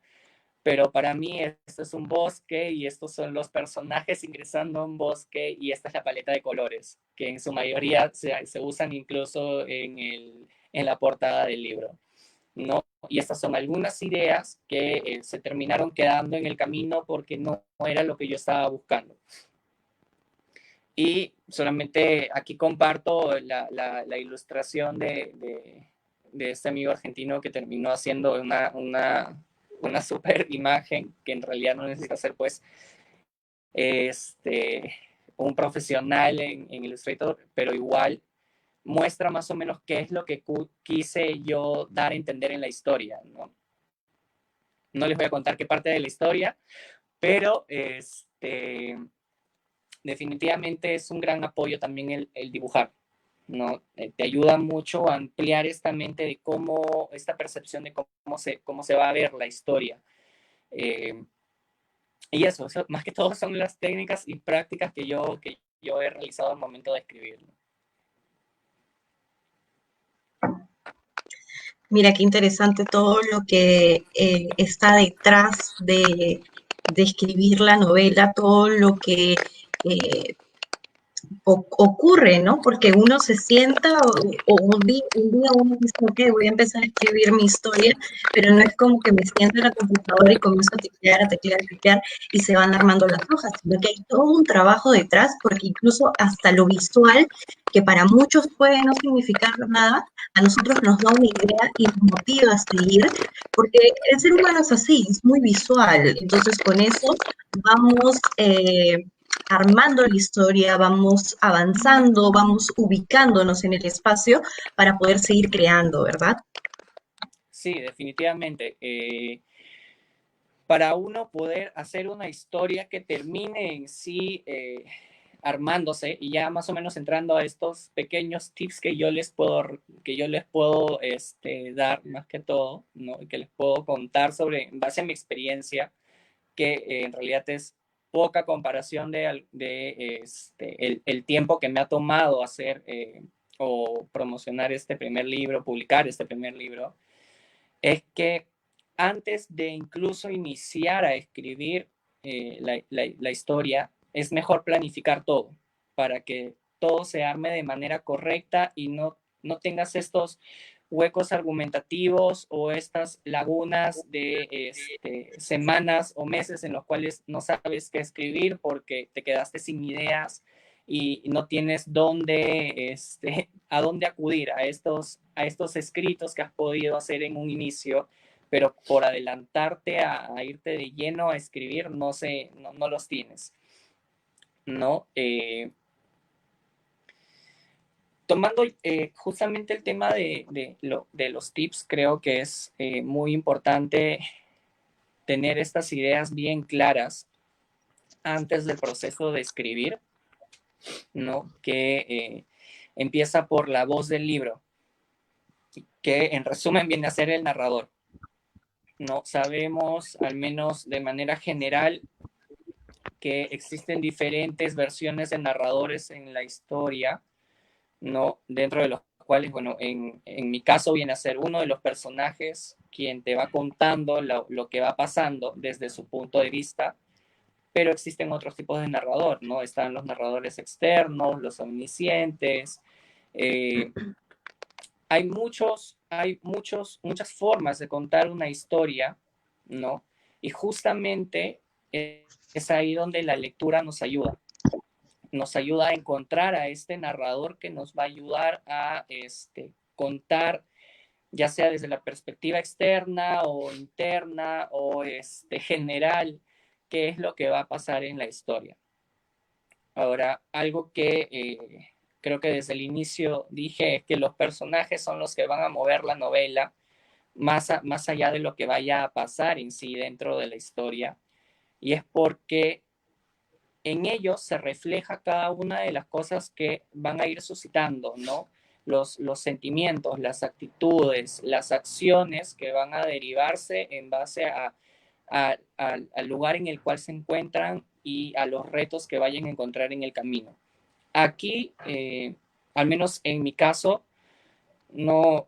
pero para mí esto es un bosque y estos son los personajes ingresando a un bosque y esta es la paleta de colores, que en su mayoría se usan incluso en la portada del libro, ¿no? Y estas son algunas ideas que se terminaron quedando en el camino porque no era lo que yo estaba buscando. Y solamente aquí comparto la ilustración de este amigo argentino que terminó haciendo una super imagen que en realidad no necesita ser pues un profesional en Illustrator, pero igual muestra más o menos qué es lo que quise yo dar a entender en la historia, ¿no? No les voy a contar qué parte de la historia, pero definitivamente es un gran apoyo también el dibujar, ¿no? Te ayuda mucho a ampliar esta mente de cómo, esta percepción de cómo se va a ver la historia. Y eso, más que todo son las técnicas y prácticas que yo he realizado al momento de escribir. Mira qué interesante todo lo que está detrás de escribir la novela, todo lo que ocurre, ¿no? Porque uno se sienta o un día uno dice, ok, voy a empezar a escribir mi historia, pero no es como que me siento en la computadora y comienzo a teclear, a teclear, a teclear y se van armando las hojas, sino que hay todo un trabajo detrás, porque incluso hasta lo visual, que para muchos puede no significar nada, a nosotros nos da una idea y nos motiva a seguir, porque el ser humano es así, es muy visual, entonces con eso vamos armando la historia, vamos avanzando, vamos ubicándonos en el espacio para poder seguir creando, ¿verdad? Sí, definitivamente. Para uno poder hacer una historia que termine en sí armándose y ya más o menos entrando a estos pequeños tips que yo les puedo dar más que todo, ¿no? Que les puedo contar sobre, en base a mi experiencia, que en realidad es poca comparación el tiempo que me ha tomado hacer o promocionar este primer libro, publicar este primer libro, es que antes de incluso iniciar a escribir la historia, es mejor planificar todo para que todo se arme de manera correcta y no tengas estos huecos argumentativos o estas lagunas de semanas o meses en los cuales no sabes qué escribir porque te quedaste sin ideas y no tienes a dónde acudir a estos escritos que has podido hacer en un inicio, pero por adelantarte a irte de lleno a escribir, no sé, no los tienes, ¿no? Tomando justamente el tema de los tips, creo que es muy importante tener estas ideas bien claras antes del proceso de escribir, ¿no? Que empieza por la voz del libro, que en resumen viene a ser el narrador, ¿no? Sabemos, al menos de manera general, que existen diferentes versiones de narradores en la historia, ¿no? Dentro de los cuales, bueno, en mi caso viene a ser uno de los personajes quien te va contando lo que va pasando desde su punto de vista, pero existen otros tipos de narrador, ¿no? Están los narradores externos, los omniscientes, eh, muchas formas de contar una historia, ¿no? Y justamente es ahí donde la lectura nos ayuda a encontrar a este narrador que nos va a ayudar a contar, ya sea desde la perspectiva externa o interna o general, qué es lo que va a pasar en la historia. Ahora, algo que creo que desde el inicio dije es que los personajes son los que van a mover la novela más allá de lo que vaya a pasar en sí dentro de la historia. Y es porque en ellos se refleja cada una de las cosas que van a ir suscitando, ¿no? Los sentimientos, las actitudes, las acciones que van a derivarse en base al lugar en el cual se encuentran y a los retos que vayan a encontrar en el camino. Aquí, al menos en mi caso, no,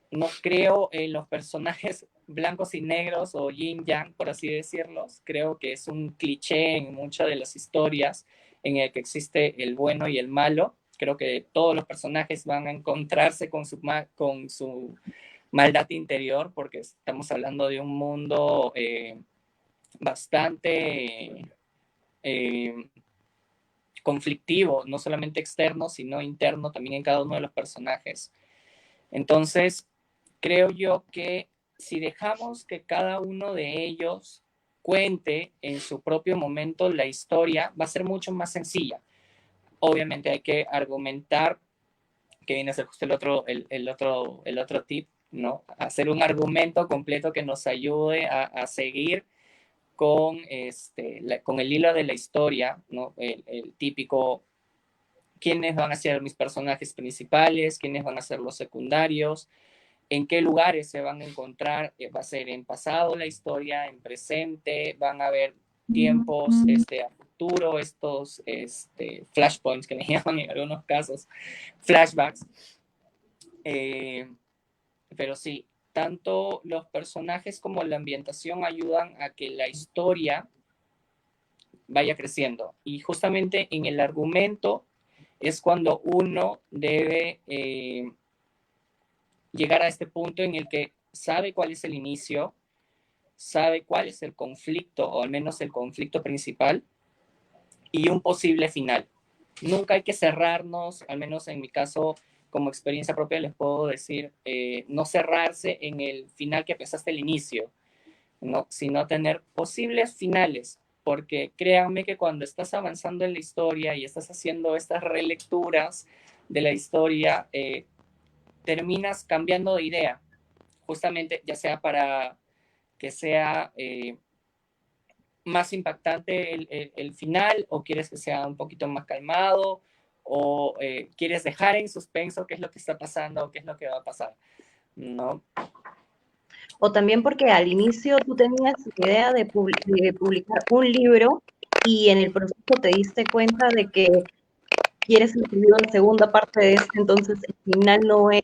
no creo en los personajes blancos y negros o yin yang, por así decirlos. Creo que es un cliché en muchas de las historias en el que existe el bueno y el malo. Creo que todos los personajes van a encontrarse con su maldad interior, porque estamos hablando de un mundo bastante conflictivo, no solamente externo, sino interno también en cada uno de los personajes. Entonces, creo yo que si dejamos que cada uno de ellos cuente en su propio momento la historia, va a ser mucho más sencilla. Obviamente hay que argumentar, que viene a ser justo el otro tip, ¿no? Hacer un argumento completo que nos ayude a seguir con el hilo de la historia, ¿no? El típico, quiénes van a ser mis personajes principales, quiénes van a ser los secundarios, en qué lugares se van a encontrar, va a ser en pasado la historia, en presente, van a haber tiempos a futuro, estos flashpoints que le llaman en algunos casos, flashbacks. Pero sí, tanto los personajes como la ambientación ayudan a que la historia vaya creciendo. Y justamente en el argumento es cuando uno debe llegar a este punto en el que sabe cuál es el inicio, sabe cuál es el conflicto, o al menos el conflicto principal, y un posible final. Nunca hay que cerrarnos, al menos en mi caso, como experiencia propia, les puedo decir, no cerrarse en el final que pensaste al inicio, ¿no? Sino tener posibles finales, porque créanme que cuando estás avanzando en la historia y estás haciendo estas relecturas de la historia, terminas cambiando de idea, justamente ya sea para que sea más impactante el final, o quieres que sea un poquito más calmado, o quieres dejar en suspenso qué es lo que está pasando o qué es lo que va a pasar, ¿no? O también porque al inicio tú tenías la idea de publicar un libro y en el proceso te diste cuenta de que quieres escribir una segunda parte de este, entonces el final no es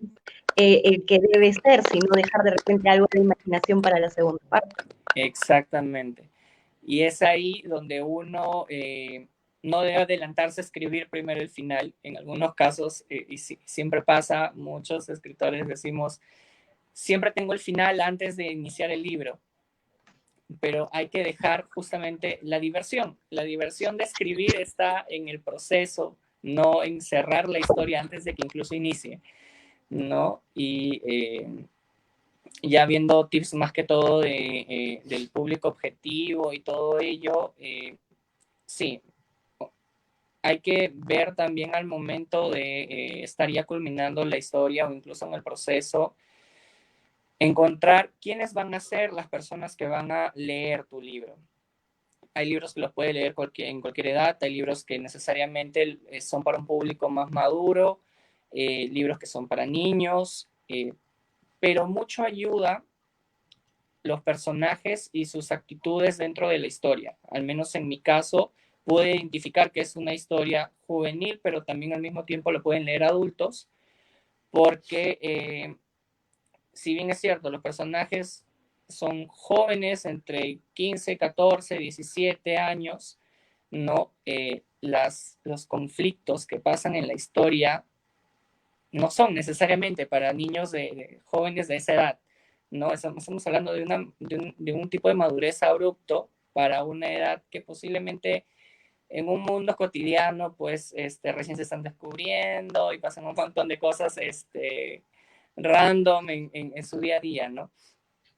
el que debe ser, sino dejar de repente algo de imaginación para la segunda parte. Exactamente. Y es ahí donde uno no debe adelantarse a escribir primero el final. En algunos casos, y siempre pasa, muchos escritores decimos, siempre tengo el final antes de iniciar el libro, pero hay que dejar justamente la diversión. La diversión de escribir está en el proceso, no en cerrar la historia antes de que incluso inicie, ¿no? Y ya viendo tips más que todo del público objetivo y todo ello, sí, hay que ver también al momento de estar ya culminando la historia o incluso en el proceso, encontrar quiénes van a ser las personas que van a leer tu libro. Hay libros que los puede leer en cualquier edad, hay libros que necesariamente son para un público más maduro, libros que son para niños, pero mucho ayuda los personajes y sus actitudes dentro de la historia. Al menos en mi caso, pude identificar que es una historia juvenil, pero también al mismo tiempo lo pueden leer adultos, porque si bien es cierto, los personajes son jóvenes entre 15, 14, 17 años, ¿no? Los conflictos que pasan en la historia no son necesariamente para niños de jóvenes de esa edad, ¿no? Estamos hablando de un tipo de madurez abrupto para una edad que posiblemente en un mundo cotidiano, pues, recién se están descubriendo y pasan un montón de cosas, random en su día a día, ¿no?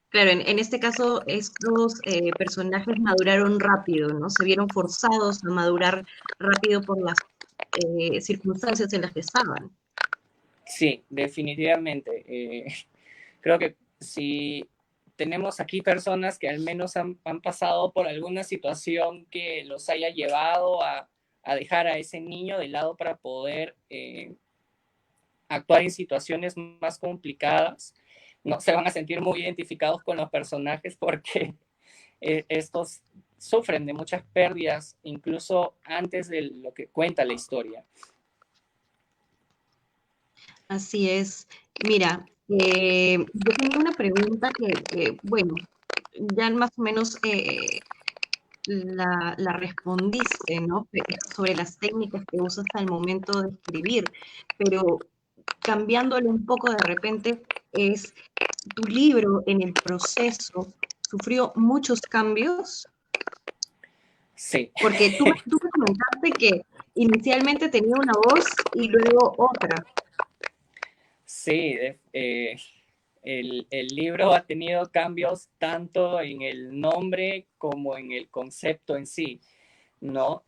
Claro, en este caso estos personajes maduraron rápido, ¿no? Se vieron forzados a madurar rápido por las circunstancias en las que estaban. Sí, definitivamente. Creo que si tenemos aquí personas que al menos han pasado por alguna situación que los haya llevado a dejar a ese niño de lado para poder actuar en situaciones más complicadas, no se van a sentir muy identificados con los personajes porque estos sufren de muchas pérdidas incluso antes de lo que cuenta la historia. Así es. Mira, yo tenía una pregunta que, bueno, ya más o menos la respondiste, ¿no? Sobre las técnicas que usas al momento de escribir, pero cambiándole un poco de repente, es tu libro en el proceso sufrió muchos cambios, Sí, porque tú me comentaste que inicialmente tenía una voz y luego otra. sí, el libro ha tenido cambios tanto en el nombre como en el concepto en sí, ¿no?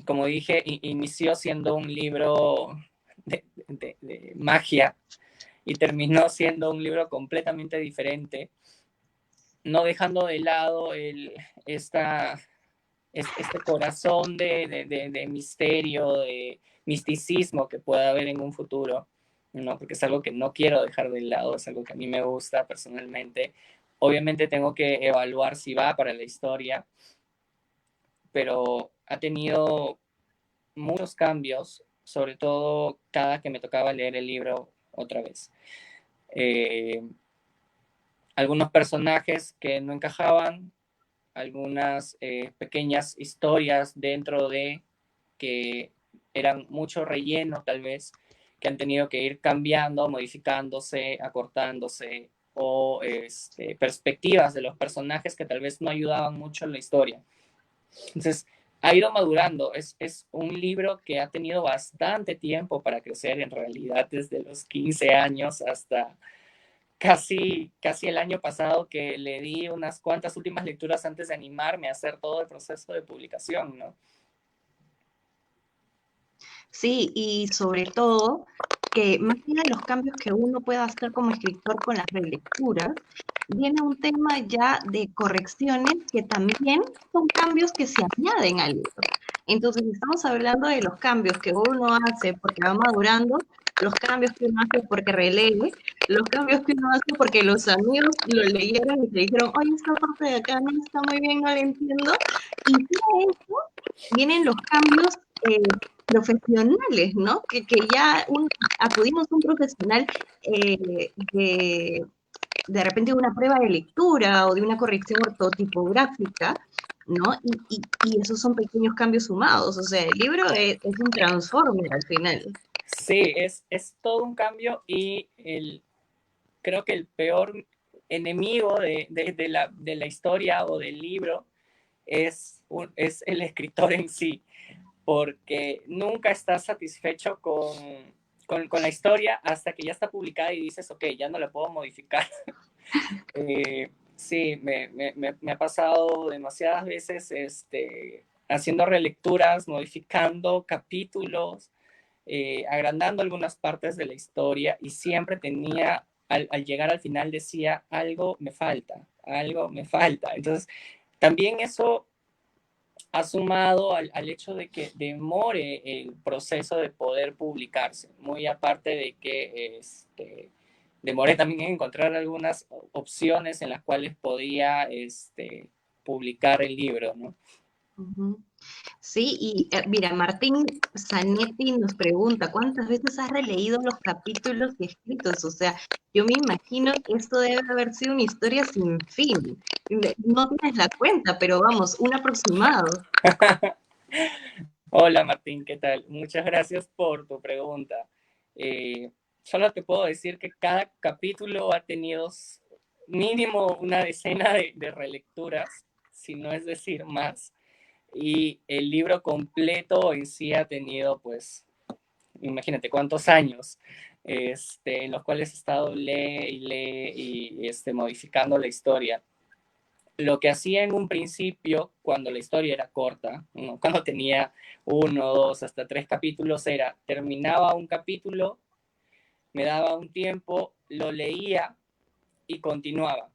Como dije, inició siendo un libro de magia y terminó siendo un libro completamente diferente, no dejando de lado este corazón de misterio, de misticismo que pueda haber en un futuro, ¿no? Porque es algo que no quiero dejar de lado, es algo que a mí me gusta personalmente. Obviamente tengo que evaluar si va para la historia, pero ha tenido muchos cambios, sobre todo cada que me tocaba leer el libro otra vez. Eh, Algunos personajes que no encajaban, algunas pequeñas historias dentro de que eran mucho relleno tal vez, que han tenido que ir cambiando, modificándose, acortándose, o perspectivas de los personajes que tal vez no ayudaban mucho en la historia. Entonces, ha ido madurando. Es un libro que ha tenido bastante tiempo para crecer, en realidad, desde los 15 años hasta casi el año pasado, que le di unas cuantas últimas lecturas antes de animarme a hacer todo el proceso de publicación, ¿no? Sí, y sobre todo que más allá de los cambios que uno pueda hacer como escritor con las relecturas, viene un tema ya de correcciones que también son cambios que se añaden al libro. Entonces, estamos hablando de los cambios que uno hace porque va madurando, los cambios que uno hace porque relee, los cambios que uno hace porque los amigos lo leyeron y te dijeron, oye, esta parte de acá no está muy bien, no la entiendo. Y de eso vienen los cambios profesionales, ¿no? Que ya acudimos a un profesional de repente de una prueba de lectura o de una corrección ortotipográfica, ¿no? Y esos son pequeños cambios sumados, o sea, el libro es un transformer al final. Sí, es todo un cambio, y creo que el peor enemigo de la historia o del libro es el escritor en sí, porque nunca estás satisfecho con la historia hasta que ya está publicada y dices, ok, ya no la puedo modificar. Sí, me ha pasado demasiadas veces haciendo relecturas, modificando capítulos, agrandando algunas partes de la historia, y siempre tenía, al llegar al final decía, algo me falta, algo me falta. Entonces, también eso ha sumado al hecho de que demore el proceso de poder publicarse, muy aparte de que demoré también en encontrar algunas opciones en las cuales podía publicar el libro, ¿no? Ujú. Sí, y mira, Martín Zanetti nos pregunta, ¿cuántas veces has releído los capítulos escritos? O sea, yo me imagino que esto debe haber sido una historia sin fin. No tienes la cuenta, pero vamos, un aproximado. Hola Martín, ¿qué tal? Muchas gracias por tu pregunta. Solo te puedo decir que cada capítulo ha tenido mínimo una decena de relecturas, si no es decir más, y el libro completo en sí ha tenido, pues, imagínate cuántos años, en los cuales he estado lee y modificando la historia. Lo que hacía en un principio, cuando la historia era corta, ¿no? Cuando tenía uno, dos, hasta tres capítulos, era, terminaba un capítulo, me daba un tiempo, lo leía y continuaba.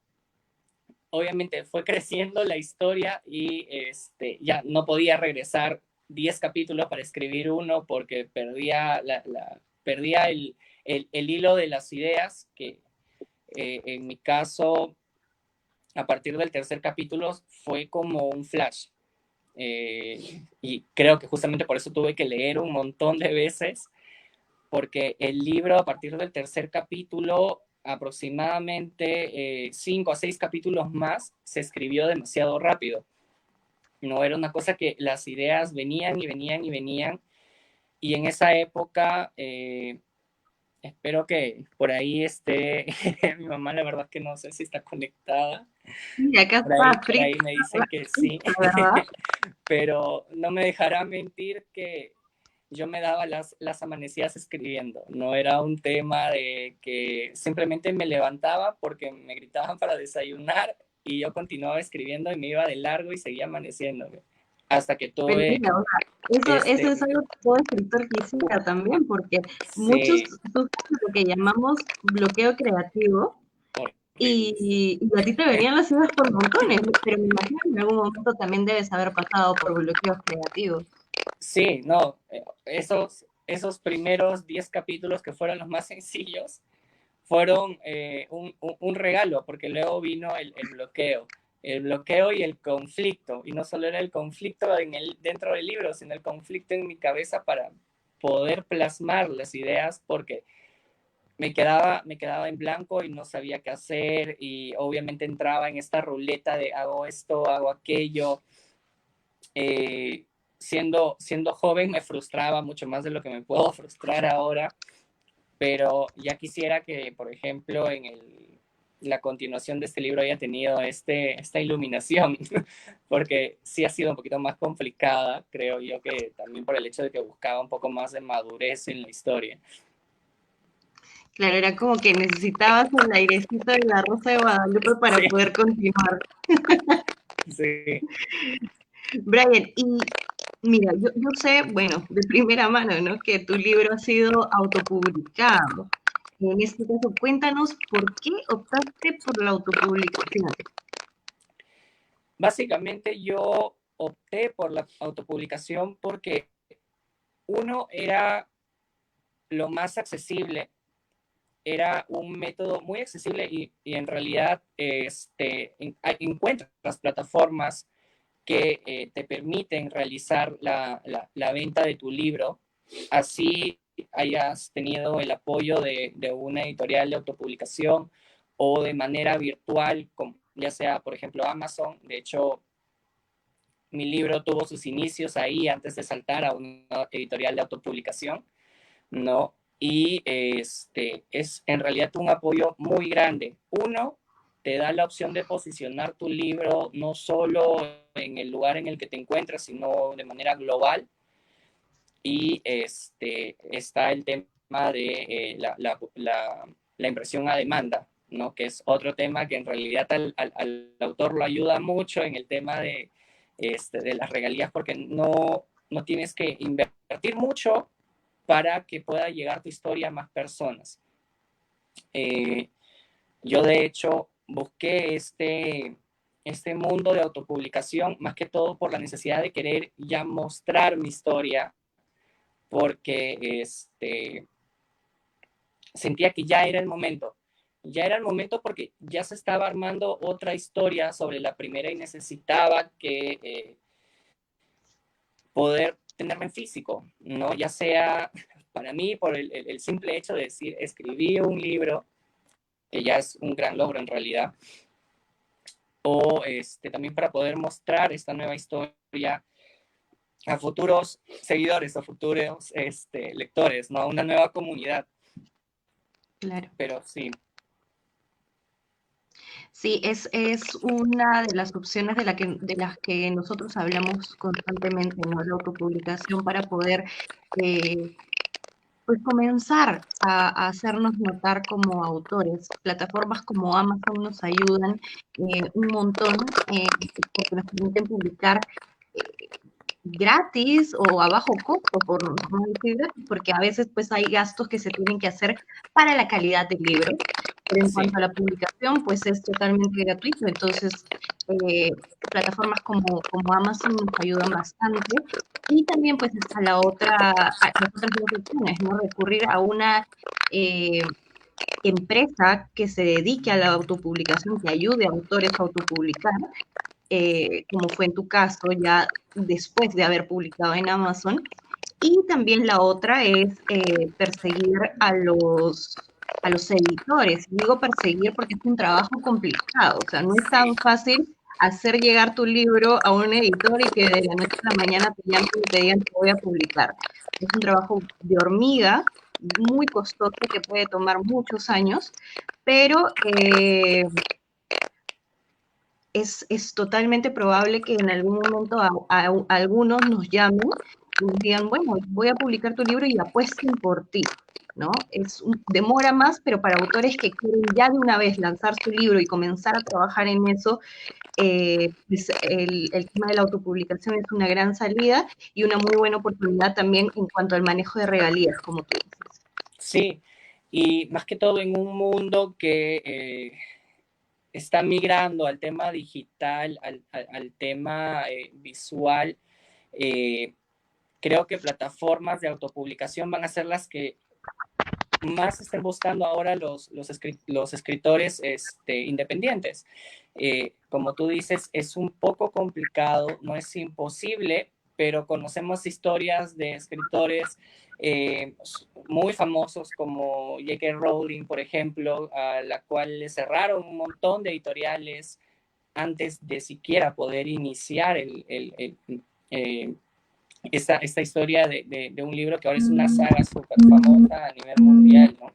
Obviamente fue creciendo la historia, y ya no podía regresar 10 capítulos para escribir uno, porque perdía el hilo de las ideas, que en mi caso, a partir del tercer capítulo, fue como un flash. Y creo que justamente por eso tuve que leer un montón de veces, porque el libro, a partir del tercer capítulo, aproximadamente 5 a 6 capítulos más, se escribió demasiado rápido. No era una cosa que las ideas venían y venían y venían, y en esa época, espero que por ahí esté mi mamá, la verdad que no sé si está conectada, Sí, acá está por ahí frita, me dice que sí, ¿verdad? pero no me dejará mentir que yo me daba las amanecidas escribiendo. No era un tema de que simplemente me levantaba porque me gritaban para desayunar, y yo continuaba escribiendo y me iba de largo y seguía amaneciéndome. Hasta que Pero tuve mira, o sea, eso este, es algo que todo escritor quisiera también, porque muchos sí, sufren lo que llamamos bloqueo creativo. horribles. Y a ti te venían las ideas por montones, pero me imagino que en algún momento también debes haber pasado por bloqueos creativos. Sí, no, esos primeros 10 capítulos, que fueron los más sencillos, fueron un regalo, porque luego vino el bloqueo y el conflicto, y no solo era el conflicto dentro del libro, sino el conflicto en mi cabeza para poder plasmar las ideas, porque me quedaba en blanco y no sabía qué hacer, y obviamente entraba en esta ruleta de hago esto, hago aquello. siendo joven me frustraba mucho más de lo que me puedo frustrar ahora, pero ya quisiera que, por ejemplo, la continuación de este libro haya tenido esta iluminación, porque sí ha sido un poquito más complicada, creo yo, que también por el hecho de que buscaba un poco más de madurez en la historia. Claro, era como que necesitabas el airecito de la Rosa de Guadalupe para Sí, poder continuar. sí. Brian, y mira, yo sé, bueno, de primera mano, ¿no? Que tu libro ha sido autopublicado. En este caso, cuéntanos por qué optaste por la autopublicación. Básicamente yo opté por la autopublicación porque uno era lo más accesible, era un método muy accesible y en realidad encuentras plataformas que te permiten realizar la venta de tu libro, así hayas tenido el apoyo de una editorial de autopublicación o de manera virtual, ya sea, por ejemplo, Amazon. De hecho, mi libro tuvo sus inicios ahí antes de saltar a una editorial de autopublicación, ¿no? Y es en realidad un apoyo muy grande. Uno, te da la opción de posicionar tu libro no solo en el lugar en el que te encuentras, sino de manera global. Y está el tema de la impresión a demanda, ¿no? Que es otro tema que en realidad al autor lo ayuda mucho en el tema de las regalías, porque no tienes que invertir mucho para que pueda llegar tu historia a más personas. Eh, yo de hecho busqué este mundo de autopublicación más que todo por la necesidad de querer ya mostrar mi historia, porque sentía que ya era el momento porque ya se estaba armando otra historia sobre la primera y necesitaba que poder tenerme en físico, ¿no? Ya sea para mí por el simple hecho de decir, escribí un libro, que ya es un gran logro en realidad, o también para poder mostrar esta nueva historia a futuros seguidores, a futuros lectores, ¿no? A una nueva comunidad. Claro. Pero sí, Sí, es una de las opciones de las que nosotros hablamos constantemente, ¿no? La autopublicación para poder pues comenzar a hacernos notar como autores. Plataformas como Amazon nos ayudan un montón porque nos permiten publicar eh, gratis o a bajo costo, por no decir gratis, porque a veces pues hay gastos que se tienen que hacer para la calidad del libro, pero en sí, cuanto a la publicación pues es totalmente gratuito, entonces plataformas como Amazon nos ayudan bastante y también pues está las otras dos opciones, ¿no? Recurrir a una empresa que se dedique a la autopublicación, que ayude a autores a autopublicar, como fue en tu caso, ya después de haber publicado en Amazon. Y también la otra es perseguir a los editores. Digo perseguir porque es un trabajo complicado, o sea, no es tan sí, fácil hacer llegar tu libro a un editor y que de la noche a la mañana te llamen y te digan te voy a publicar. Es un trabajo de hormiga, muy costoso, que puede tomar muchos años, pero es totalmente probable que en algún momento a algunos nos llamen y nos digan, bueno, voy a publicar tu libro y apuesten por ti, ¿no? Demora más, pero para autores que quieren ya de una vez lanzar su libro y comenzar a trabajar en eso, pues el tema de la autopublicación es una gran salida y una muy buena oportunidad también en cuanto al manejo de regalías, como tú dices. sí. Y más que todo en un mundo que está migrando al tema digital, al tema visual, eh, creo que plataformas de autopublicación van a ser las que más estén buscando ahora los escritores independientes. Como tú dices, es un poco complicado, no es imposible, pero conocemos historias de escritores muy famosos como J.K. Rowling, por ejemplo, a la cual le cerraron un montón de editoriales antes de siquiera poder iniciar esta historia de un libro que ahora es una saga súper famosa a nivel mundial, ¿no?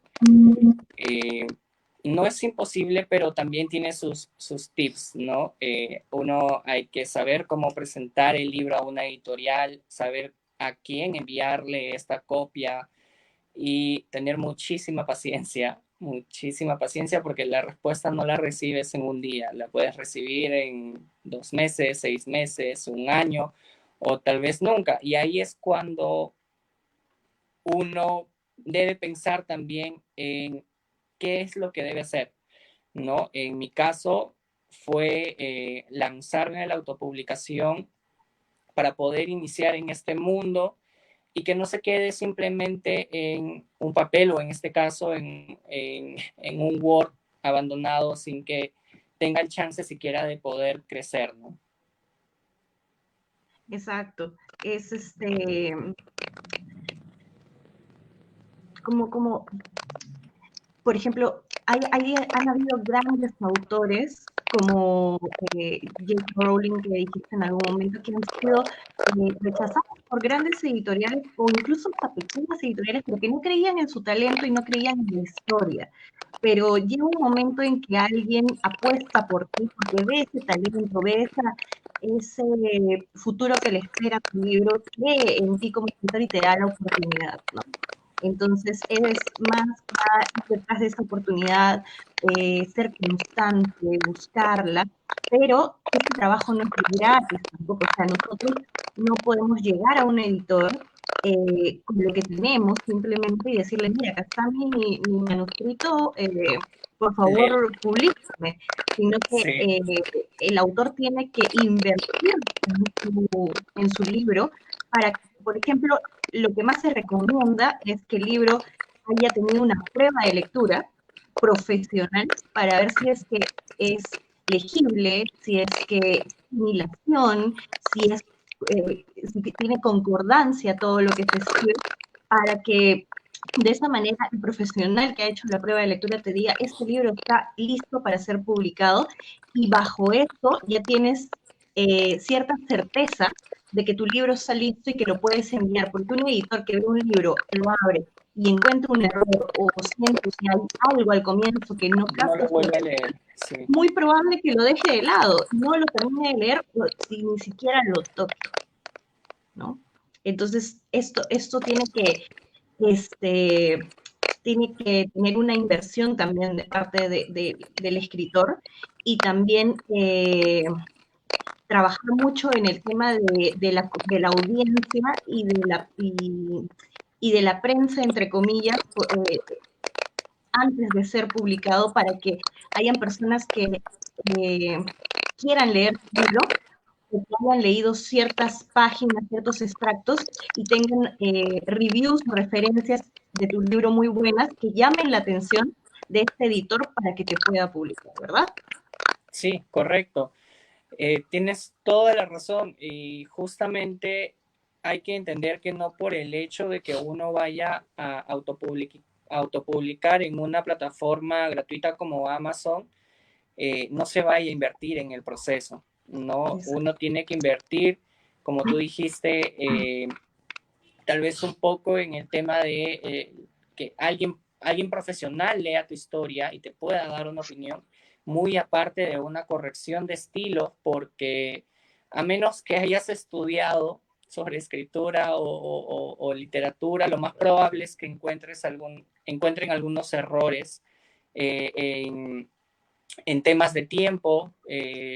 No es imposible, pero también tiene sus tips, ¿no? Uno hay que saber cómo presentar el libro a una editorial, saber a quién enviarle esta copia y tener muchísima paciencia, porque la respuesta no la recibes en un día, la puedes recibir en 2 meses, 6 meses, un año o tal vez nunca. Y ahí es cuando uno debe pensar también en qué es lo que debe hacer, ¿no? En mi caso fue lanzarme a la autopublicación para poder iniciar en este mundo y que no se quede simplemente en un papel o en este caso en un Word abandonado sin que tenga el chance siquiera de poder crecer, ¿no? Exacto. Es como por ejemplo, han habido grandes autores como J.K. Rowling, que dijiste en algún momento, que han sido rechazados por grandes editoriales o incluso hasta pequeñas editoriales porque no creían en su talento y no creían en la historia. Pero llega un momento en que alguien apuesta por ti porque ve ese talento, ve ese futuro que le espera a tu libro, cree en ti como escritor y te da la oportunidad, ¿no? Entonces, es más detrás de esa oportunidad, ser constante, buscarla, pero este trabajo no es gratis tampoco. O sea, nosotros no podemos llegar a un editor con lo que tenemos simplemente y decirle, mira, acá está mi manuscrito, por favor, publícame, sino que Sí, el autor tiene que invertir en su libro para que, por ejemplo, lo que más se recomienda es que el libro haya tenido una prueba de lectura profesional para ver si es que es legible, si es que asimilación, si tiene concordancia todo lo que se escribe, para que de esa manera el profesional que ha hecho la prueba de lectura te diga, este libro está listo para ser publicado y bajo eso ya tienes cierta certeza de que tu libro está listo y que lo puedes enviar, porque un editor que ve un libro, lo abre y encuentra un error o siente que hay algo al comienzo que no no capta lo su vuelve a atención, leer, sí. muy probable que lo deje de lado, no lo termine de leer si ni siquiera lo toque, ¿no? Entonces, esto este, tiene que tener una inversión también de parte del escritor y también trabajar mucho en el tema de la audiencia y de la prensa, entre comillas, antes de ser publicado para que hayan personas que eh, quieran leer tu libro o que hayan leído ciertas páginas, ciertos extractos y tengan reviews o referencias de tu libro muy buenas que llamen la atención de este editor para que te pueda publicar, ¿verdad? Sí, correcto. Tienes toda la razón y justamente hay que entender que no por el hecho de que uno vaya a autopublicar en una plataforma gratuita como Amazon, no se vaya a invertir en el proceso, ¿no? Exacto. Uno tiene que invertir, como tú dijiste, tal vez un poco en el tema de que alguien profesional lea tu historia y te pueda dar una opinión, muy aparte de una corrección de estilo, porque a menos que hayas estudiado sobre escritura o literatura, lo más probable es que encuentren algunos errores eh, en temas de tiempo.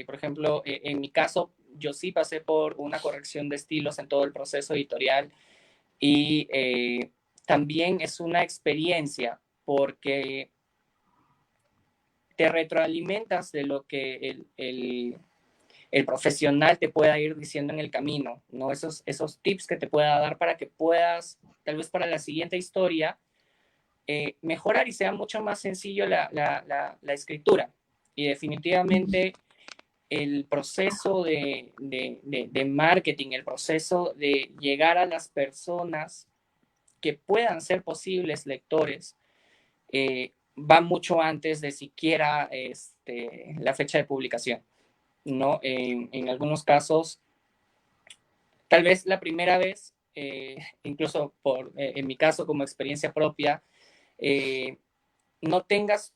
Por ejemplo, en mi caso, yo sí pasé por una corrección de estilos en todo el proceso editorial y también es una experiencia porque te retroalimentas de lo que el profesional te pueda ir diciendo en el camino, ¿no? Esos tips que te pueda dar para que puedas, tal vez para la siguiente historia, mejorar y sea mucho más sencillo la escritura. Y definitivamente el proceso de marketing, el proceso de llegar a las personas que puedan ser posibles lectores, va mucho antes de siquiera la fecha de publicación, ¿no? En algunos casos tal vez la primera vez, incluso en mi caso como experiencia propia, eh, no tengas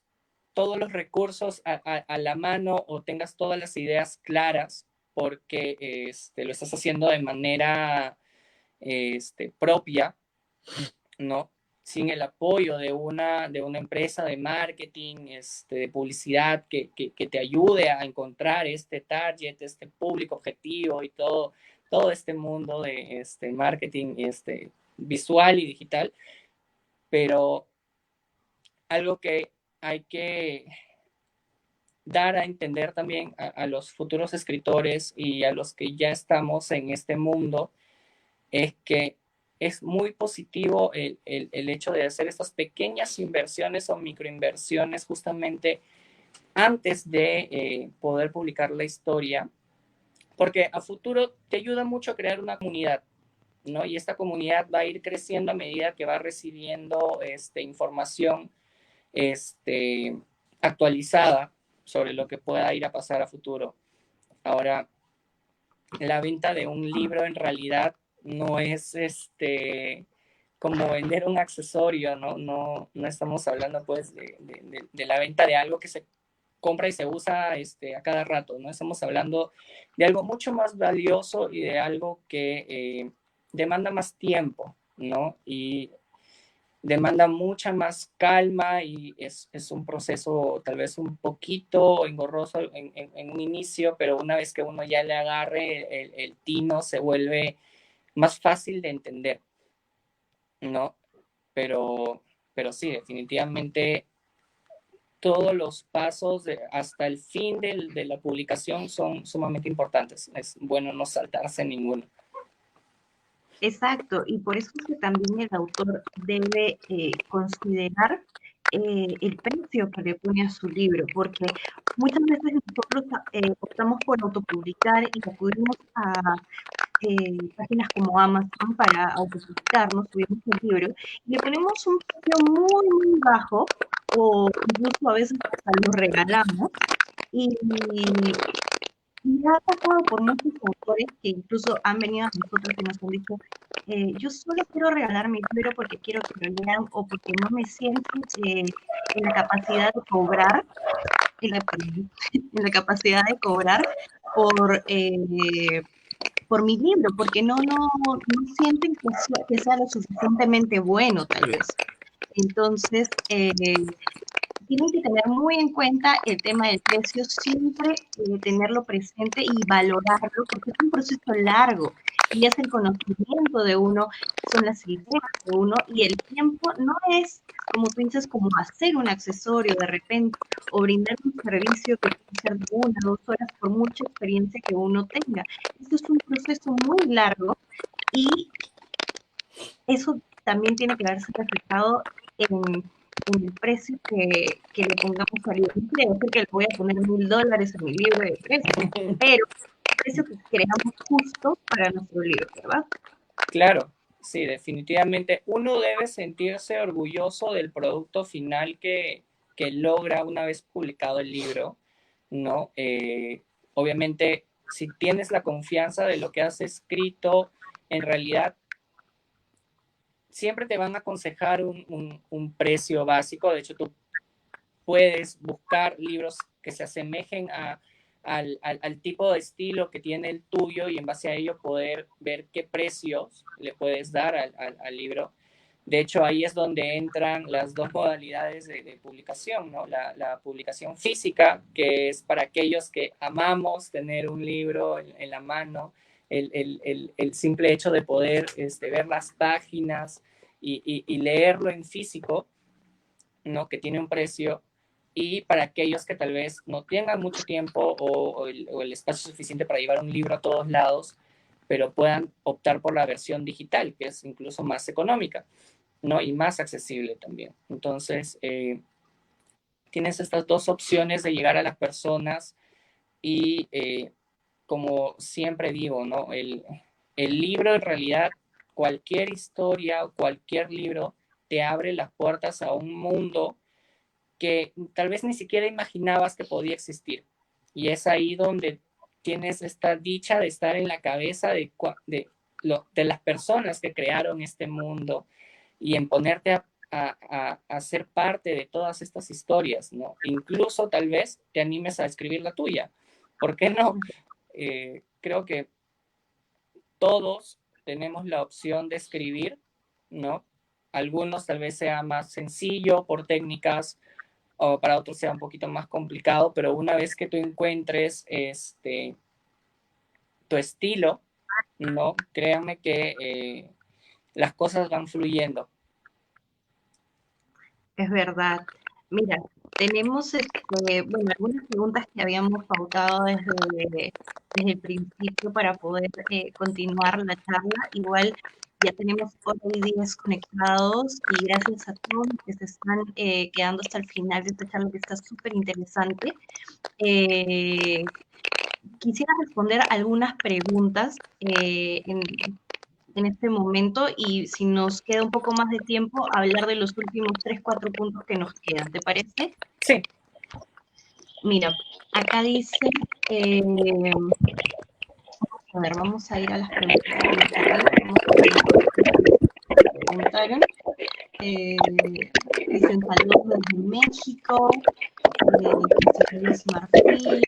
todos los recursos a la mano o tengas todas las ideas claras porque lo estás haciendo de manera propia, ¿no? Sin el apoyo de una empresa de marketing, de publicidad que te ayude a encontrar este target, este público objetivo y todo este mundo de marketing visual y digital, pero algo que hay que dar a entender también a los futuros escritores y a los que ya estamos en este mundo es que es muy positivo el hecho de hacer estas pequeñas inversiones o microinversiones justamente antes de poder publicar la historia, porque a futuro te ayuda mucho a crear una comunidad, ¿no? Y esta comunidad va a ir creciendo a medida que va recibiendo información este, actualizada sobre lo que pueda ir a pasar a futuro. Ahora, la venta de un libro en realidad no es como vender un accesorio, no estamos hablando pues de la venta de algo que se compra y se usa a cada rato, ¿no? Estamos hablando de algo mucho más valioso y de algo que demanda más tiempo, ¿no? Y demanda mucha más calma y es un proceso tal vez un poquito engorroso en un inicio, pero una vez que uno ya le agarre el tino se vuelve más fácil de entender, ¿no? Pero, pero sí, definitivamente todos los pasos hasta el fin de la publicación son sumamente importantes. Es bueno no saltarse ninguno. Exacto, y por eso es que también el autor debe considerar el precio que le pone a su libro, porque muchas veces nosotros optamos por autopublicar y acudimos a páginas como Amazon para autopublicarnos, subimos el libro, y le ponemos un precio muy, muy bajo, o incluso a veces hasta lo regalamos, y me ha pasado por muchos autores que incluso han venido a nosotros y nos han dicho, yo solo quiero regalar mi libro porque quiero que lo lean o porque no me siento en la capacidad de cobrar, en la capacidad de cobrar por, por mi libro, porque no sienten que sea lo suficientemente bueno, tal vez. Entonces, tienen que tener muy en cuenta el tema del precio, siempre tenerlo presente y valorarlo, porque es un proceso largo y es el conocimiento de uno, son las ideas de uno y el tiempo no es, como tú dices, como hacer un accesorio de repente o brindar un servicio que puede ser de 1 o 2 horas por mucha experiencia que uno tenga. Esto es un proceso muy largo y eso también tiene que verse reflejado en el precio que le pongamos al libro. No quiere decir que le voy a poner $1000 a mi libro de precio, pero el precio que creamos justo para nuestro libro, ¿verdad? Claro, sí, definitivamente. Uno debe sentirse orgulloso del producto final que logra una vez publicado el libro, ¿no? Obviamente, si tienes la confianza de lo que has escrito, en realidad siempre te van a aconsejar un precio básico. De hecho, tú puedes buscar libros que se asemejen al tipo de estilo que tiene el tuyo y en base a ello poder ver qué precios le puedes dar al libro. De hecho, ahí es donde entran las dos modalidades de publicación, ¿no? La publicación física, que es para aquellos que amamos tener un libro en la mano, el simple hecho de poder ver las páginas y leerlo en físico, ¿no? Que tiene un precio, y para aquellos que tal vez no tengan mucho tiempo o el espacio suficiente para llevar un libro a todos lados, pero puedan optar por la versión digital, que es incluso más económica, ¿no? Y más accesible también. Entonces, tienes estas dos opciones de llegar a las personas y, como siempre digo, ¿no? El libro en realidad, cualquier historia o cualquier libro te abre las puertas a un mundo que tal vez ni siquiera imaginabas que podía existir. Y es ahí donde tienes esta dicha de estar en la cabeza de de las personas que crearon este mundo y en ponerte a ser parte de todas estas historias, ¿no? Incluso tal vez te animes a escribir la tuya. ¿Por qué no? Creo que todos tenemos la opción de escribir, ¿no? Algunos tal vez sea más sencillo por técnicas, o para otros sea un poquito más complicado, pero una vez que tú encuentres tu estilo, ¿no? Créanme que las cosas van fluyendo. Es verdad. Mira, tenemos bueno, algunas preguntas que habíamos pautado desde el principio para poder continuar la charla. Igual ya tenemos hoy 10 conectados y gracias a todos los que se están quedando hasta el final de esta charla que está súper interesante. Quisiera responder algunas preguntas en este momento y si nos queda un poco más de tiempo, hablar de los últimos 3, 4 puntos que nos quedan. ¿Te parece? Sí. Mira, acá dice, a ver, vamos a ir a las preguntas que arriba, vamos a ver las que preguntaron. Dicen saludos desde México, José Luis Marfil,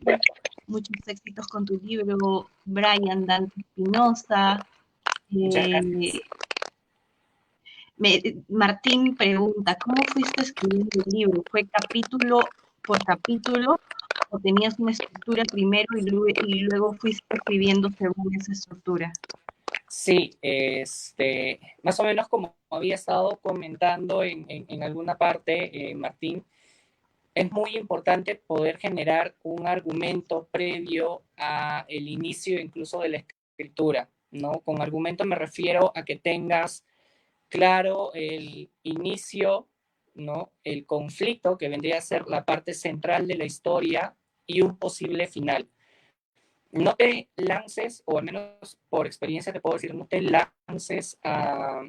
muchos éxitos con tu libro, Brian Dante Espinosa. Martín pregunta, ¿cómo fuiste escribiendo el libro? ¿Fue capítulo por capítulo o tenías una estructura primero y luego fuiste escribiendo según esa estructura? Sí, más o menos como había estado comentando en alguna parte, Martín, es muy importante poder generar un argumento previo a el inicio incluso de la escritura, ¿no? Con argumento me refiero a que tengas claro el inicio, ¿no? El conflicto que vendría a ser la parte central de la historia y un posible final. No te lances, o al menos por experiencia te puedo decir, no te lances a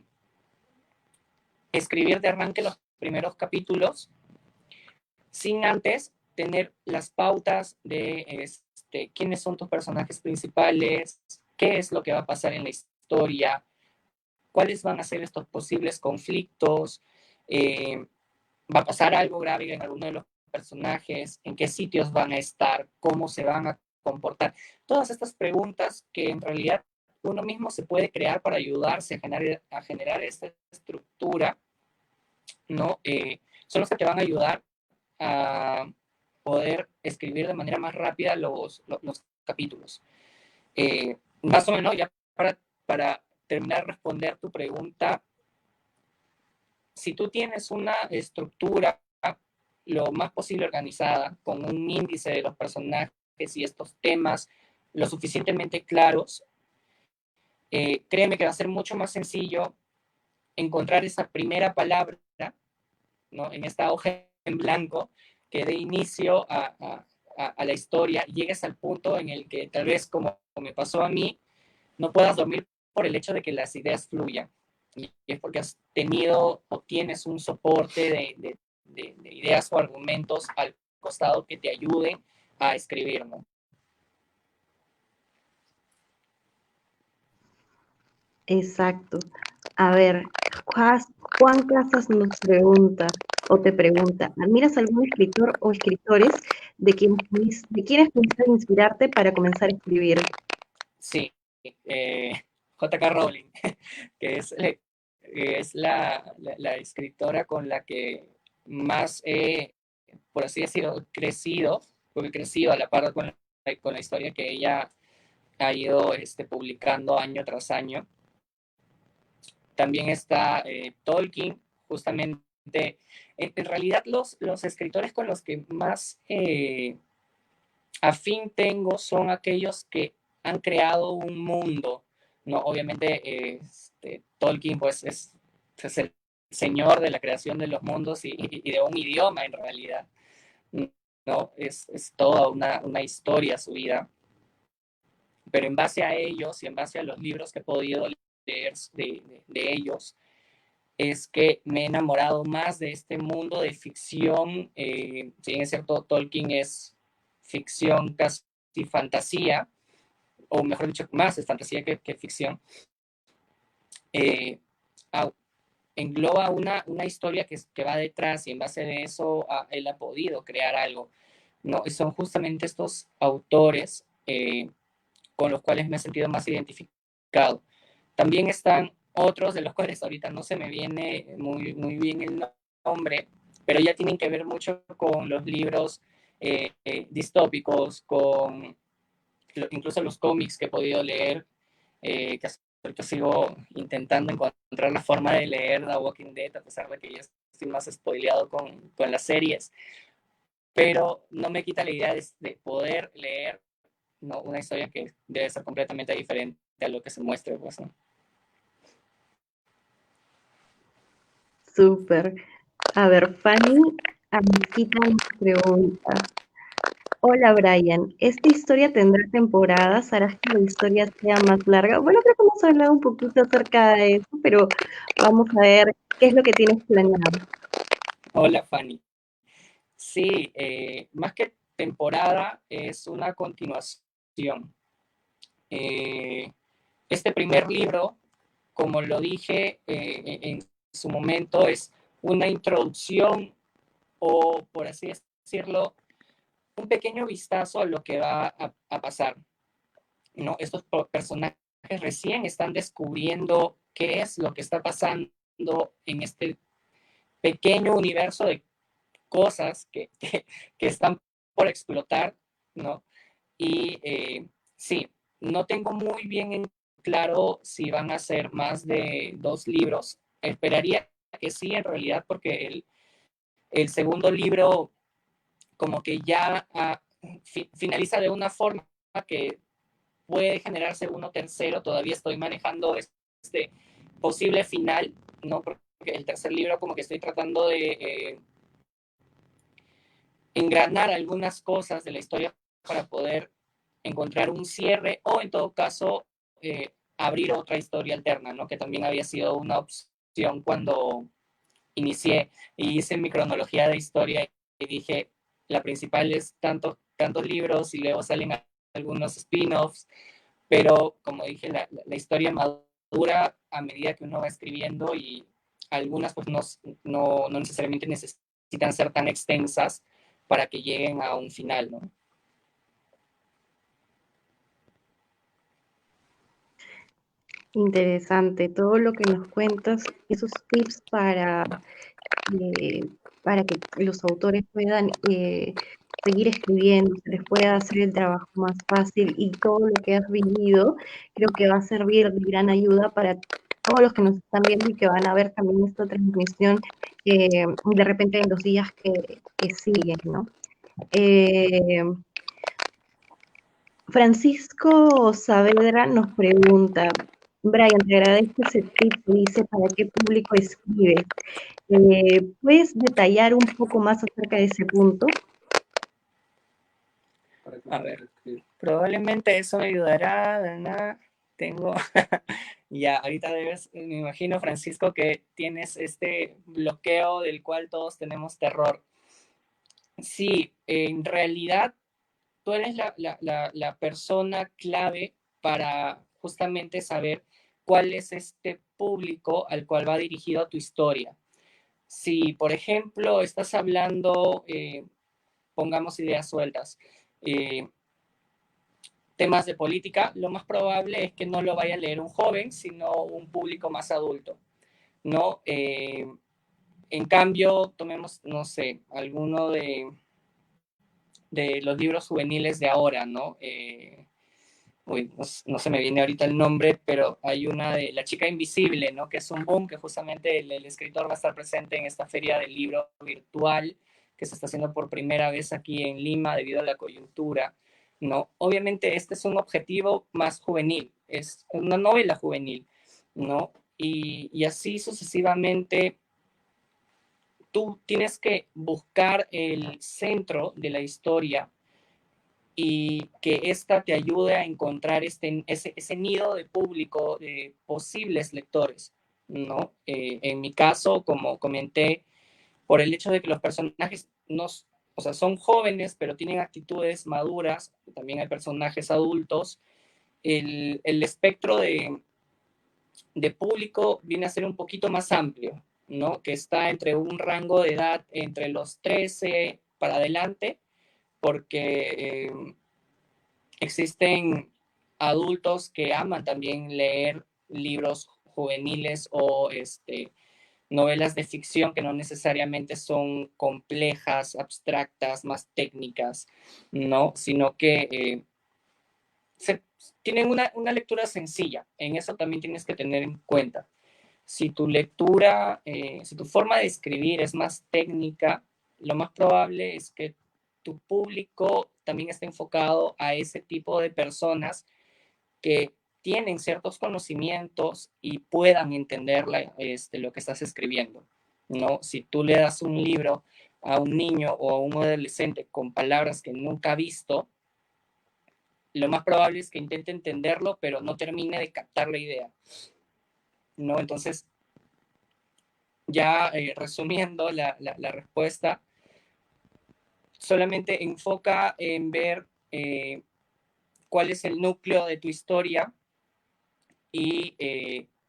escribir de arranque los primeros capítulos sin antes tener las pautas de quiénes son tus personajes principales, qué es lo que va a pasar en la historia, cuáles van a ser estos posibles conflictos, va a pasar algo grave en alguno de los personajes, en qué sitios van a estar, cómo se van a comportar. Todas estas preguntas que en realidad uno mismo se puede crear para ayudarse a generar esta estructura, ¿no? Son los que te van a ayudar a poder escribir de manera más rápida los capítulos. Más o menos, ya para terminar de responder tu pregunta, si tú tienes una estructura lo más posible organizada, con un índice de los personajes y estos temas lo suficientemente claros, créeme que va a ser mucho más sencillo encontrar esa primera palabra, ¿no? En esta hoja en blanco que dé inicio a la historia y llegues al punto en el que tal vez, como me pasó a mí, no puedas dormir por el hecho de que las ideas fluyan. Y es porque has tenido o tienes un soporte de ideas o argumentos al costado que te ayuden a escribir, ¿no? Exacto. A ver, Juan Casas nos pregunta, o te pregunta, ¿admiras algún escritor o escritores de quienes pudiste inspirarte para comenzar a escribir? Sí, J.K. Rowling, que es la escritora con la que más por así decirlo, crecido, porque he crecido a la par con la historia que ella ha ido publicando año tras año. También está Tolkien, justamente. En realidad, los escritores con los que más afín tengo son aquellos que han creado un mundo, ¿no? Obviamente, Tolkien, pues, es el señor de la creación de los mundos y de un idioma, en realidad, ¿no? Es toda una historia su vida. Pero en base a ellos y en base a los libros que he podido leer de ellos, es que me he enamorado más de este mundo de ficción. Si bien es cierto, Tolkien es ficción casi fantasía, o mejor dicho, más es fantasía que ficción. eh, engloba una historia que va detrás y en base de eso él ha podido crear algo, ¿no? Y son justamente estos autores con los cuales me he sentido más identificado. También están otros de los cuales ahorita no se me viene muy bien el nombre, pero ya tienen que ver mucho con los libros distópicos, con incluso los cómics que he podido leer, que ahorita sigo intentando encontrar la forma de leer The Walking Dead, a pesar de que ya estoy más spoileado con las series, pero no me quita la idea de poder leer, ¿no?, una historia que debe ser completamente diferente a lo que se muestre, pues, ¿no? Súper. A ver, Fanny Amisita nos pregunta. Hola Brian, ¿esta historia tendrá temporadas? ¿Harás que la historia sea más larga? Bueno, creo que hemos hablado un poquito acerca de eso, pero vamos a ver qué es lo que tienes planeado. Hola Fanny. Sí, más que temporada es una continuación. Este primer libro, como lo dije en su momento, es una introducción o, por así decirlo, un pequeño vistazo a lo que va a pasar, ¿no? Estos personajes recién están descubriendo qué es lo que está pasando en este pequeño universo de cosas que están por explotar, ¿no? Y sí, no tengo muy bien en claro si van a ser más de 2 libros. Esperaría que sí, en realidad, porque el segundo libro como que ya finaliza de una forma que puede generarse uno tercero. Todavía estoy manejando este posible final, ¿no? Porque el tercer libro como que estoy tratando de engranar algunas cosas de la historia para poder encontrar un cierre o en todo caso abrir otra historia alterna, ¿no? Que también había sido una opción cuando inicié y hice mi cronología de historia y dije, la principal es tantos libros y luego salen algunos spin-offs, pero como dije, la historia madura a medida que uno va escribiendo y algunas pues no necesariamente necesitan ser tan extensas para que lleguen a un final, ¿no? Interesante todo lo que nos cuentas, esos tips para que los autores puedan seguir escribiendo, se les pueda hacer el trabajo más fácil y todo lo que has vivido creo que va a servir de gran ayuda para todos los que nos están viendo y que van a ver también esta transmisión de repente en los días que siguen, ¿no? Francisco Saavedra nos pregunta, Brian, te agradezco ese tip, dice, ¿para qué público escribes? ¿Puedes detallar un poco más acerca de ese punto? A ver, probablemente eso me ayudará, Dana. Tengo, ya, ahorita debes, me imagino, Francisco, que tienes este bloqueo del cual todos tenemos terror. Sí, en realidad tú eres la persona clave para justamente saber cuál es este público al cual va dirigido tu historia. Si, por ejemplo, estás hablando, pongamos ideas sueltas, eh, temas de política, lo más probable es que no lo vaya a leer un joven, sino un público más adulto, ¿no? En cambio, tomemos, no sé, alguno de los libros juveniles de ahora, ¿no? Uy, no se me viene ahorita el nombre, pero hay una de La chica invisible, ¿no? Que es un boom, que justamente el escritor va a estar presente en esta feria del libro virtual que se está haciendo por primera vez aquí en Lima debido a la coyuntura, ¿no? Obviamente este es un objetivo más juvenil, es una novela juvenil, ¿no? Y así sucesivamente tú tienes que buscar el centro de la historia y que ésta te ayude a encontrar ese nido de público, de posibles lectores, ¿no? En mi caso, como comenté, por el hecho de que los personajes o sea, son jóvenes, pero tienen actitudes maduras, también hay personajes adultos, el espectro de público viene a ser un poquito más amplio, ¿no? Que está entre un rango de edad entre los 13 para adelante, porque existen adultos que aman también leer libros juveniles o novelas de ficción que no necesariamente son complejas, abstractas, más técnicas, ¿no? Sino que se, tienen una lectura sencilla. En eso también tienes que tener en cuenta. Si tu lectura, si tu forma de escribir es más técnica, lo más probable es que tu público también esté enfocado a ese tipo de personas que tienen ciertos conocimientos y puedan entender lo que estás escribiendo, ¿no? Si tú le das un libro a un niño o a un adolescente con palabras que nunca ha visto, lo más probable es que intente entenderlo, pero no termine de captar la idea, ¿no? Entonces, ya resumiendo la respuesta, solamente enfoca en ver cuál es el núcleo de tu historia y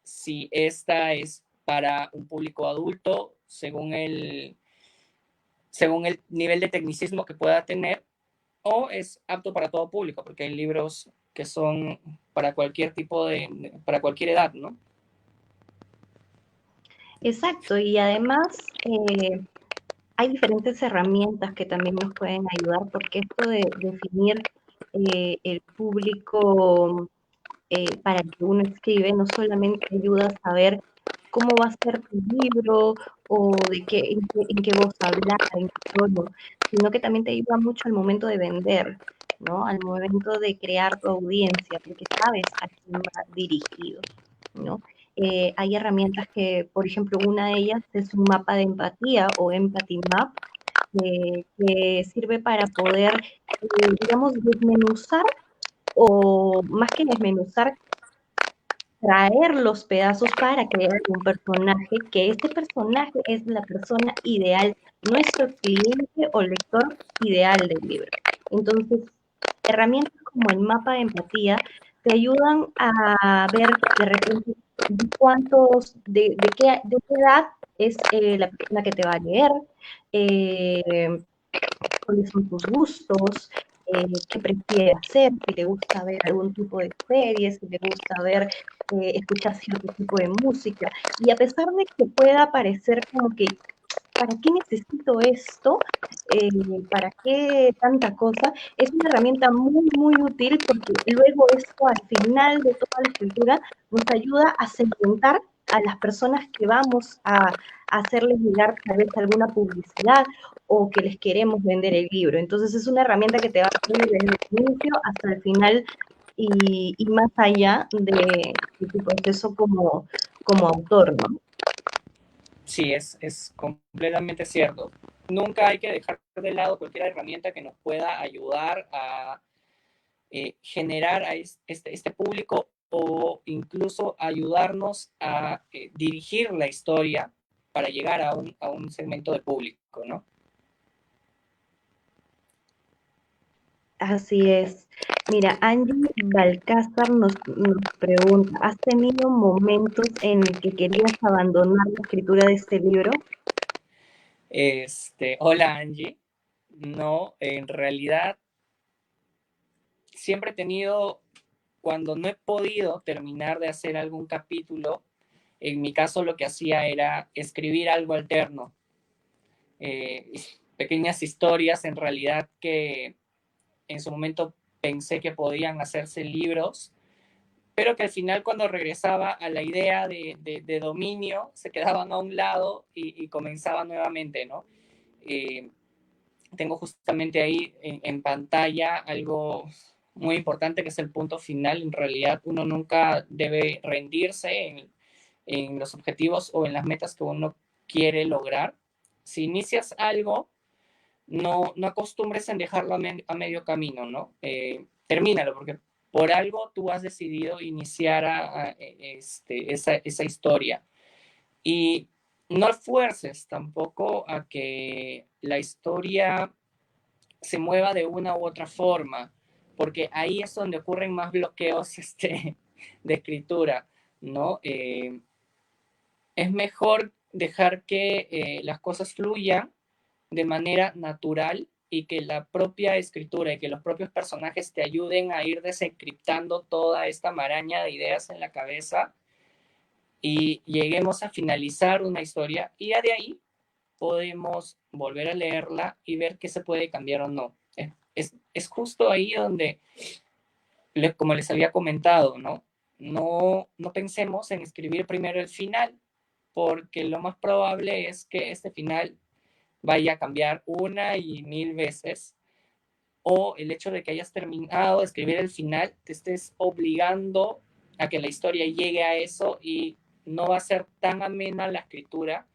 si esta es para un público adulto según el nivel de tecnicismo que pueda tener, o es apto para todo público, porque hay libros que son para cualquier para cualquier edad, ¿no? Exacto, y además hay diferentes herramientas que también nos pueden ayudar, porque esto de definir el público para el que uno escribe no solamente ayuda a saber cómo va a ser tu libro o en qué voz hablar, en qué tono, sino que también te ayuda mucho al momento de vender, ¿no? Al momento de crear tu audiencia, porque sabes a quién va dirigido, ¿no? Hay herramientas que, por ejemplo, una de ellas es un mapa de empatía o Empathy Map, que sirve para poder, digamos, desmenuzar o más que desmenuzar, traer los pedazos para crear un personaje, que este personaje es la persona ideal, nuestro cliente o lector ideal del libro. Entonces, herramientas como el mapa de empatía te ayudan a ver de repente de qué edad es la persona que te va a leer, eh, cuáles son tus gustos, qué prefiere hacer, si le gusta ver algún tipo de series, si le gusta ver, escuchar cierto tipo de música. Y a pesar de que pueda parecer como que, ¿para qué necesito esto? ¿Para qué tanta cosa? Es una herramienta muy, muy útil porque luego esto al final de toda la escritura nos ayuda a segmentar a las personas que vamos a hacerles llegar tal vez alguna publicidad o que les queremos vender el libro. Entonces es una herramienta que te va a servir desde el inicio hasta el final y más allá de tu proceso como autor, ¿no? Sí, es completamente cierto. Nunca hay que dejar de lado cualquier herramienta que nos pueda ayudar a generar a este público o incluso ayudarnos a dirigir la historia para llegar a un segmento de público, ¿no? Así es. Mira, Angie Balcázar nos pregunta, ¿has tenido momentos en el que querías abandonar la escritura de este libro? Hola Angie. No, en realidad siempre he tenido, cuando no he podido terminar de hacer algún capítulo, en mi caso lo que hacía era escribir algo alterno, eh, pequeñas historias en realidad que en su momento pensé que podían hacerse libros, pero que al final cuando regresaba a la idea de dominio se quedaban a un lado y comenzaba nuevamente, ¿no? Eh, tengo justamente ahí en pantalla algo muy importante que es el punto final. En realidad uno nunca debe rendirse en los objetivos o en las metas que uno quiere lograr. Si inicias algo, no acostumbres en dejarlo a medio camino, ¿no? Termínalo, porque por algo tú has decidido iniciar esa historia. Y no fuerces tampoco a que la historia se mueva de una u otra forma, porque ahí es donde ocurren más bloqueos de escritura, ¿no? Es mejor dejar que las cosas fluyan de manera natural y que la propia escritura y que los propios personajes te ayuden a ir desencriptando toda esta maraña de ideas en la cabeza y lleguemos a finalizar una historia y ya de ahí podemos volver a leerla y ver qué se puede cambiar o no. Es justo ahí donde, como les había comentado, ¿no? No pensemos en escribir primero el final, porque lo más probable es que este final vaya a cambiar una y mil veces, o el hecho de que hayas terminado de escribir el final te estés obligando a que la historia llegue a eso y no va a ser tan amena la escritura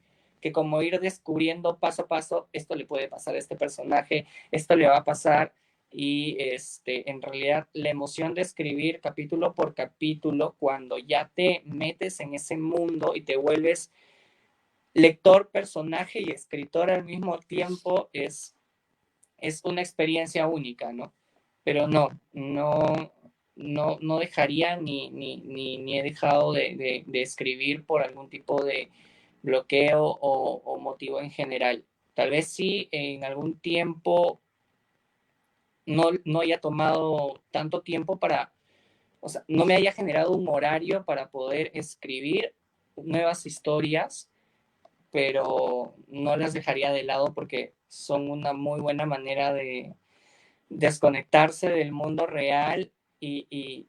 que como ir descubriendo paso a paso, esto le puede pasar a este personaje, esto le va a pasar, y en realidad la emoción de escribir capítulo por capítulo, cuando ya te metes en ese mundo y te vuelves lector, personaje y escritor al mismo tiempo, es una experiencia única, ¿no? Pero no dejaría ni he dejado de escribir por algún tipo de bloqueo o motivo en general. Tal vez sí en algún tiempo no haya tomado tanto tiempo para, o sea, no me haya generado un horario para poder escribir nuevas historias, pero no las dejaría de lado porque son una muy buena manera de desconectarse del mundo real y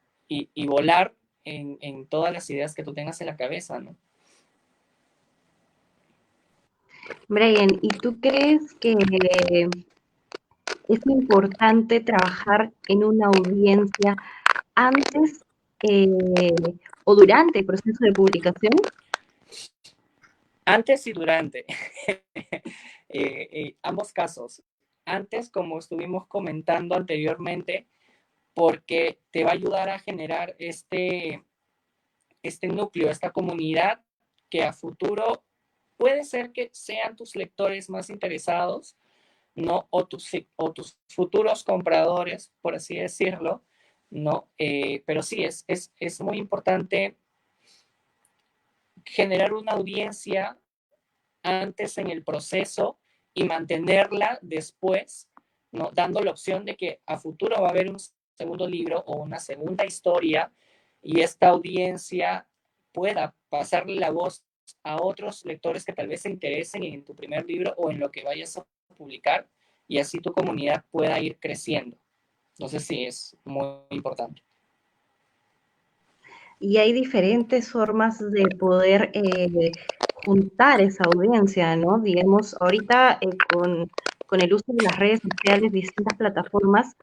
volar en todas las ideas que tú tengas en la cabeza, ¿no? Brian, ¿y tú crees que es importante trabajar en una audiencia antes o durante el proceso de publicación? Antes y durante. Ambos casos. Antes, como estuvimos comentando anteriormente, porque te va a ayudar a generar este núcleo, esta comunidad que a futuro puede ser que sean tus lectores más interesados, ¿no? O tus futuros compradores, por así decirlo, ¿no? Pero sí, es muy importante generar una audiencia antes en el proceso y mantenerla después, ¿no? Dando la opción de que a futuro va a haber un segundo libro o una segunda historia y esta audiencia pueda pasarle la voz a otros lectores que tal vez se interesen en tu primer libro o en lo que vayas a publicar, y así tu comunidad pueda ir creciendo. Entonces sí, es muy importante. Y hay diferentes formas de poder juntar esa audiencia, ¿no? Digamos, ahorita con el uso de las redes sociales, distintas plataformas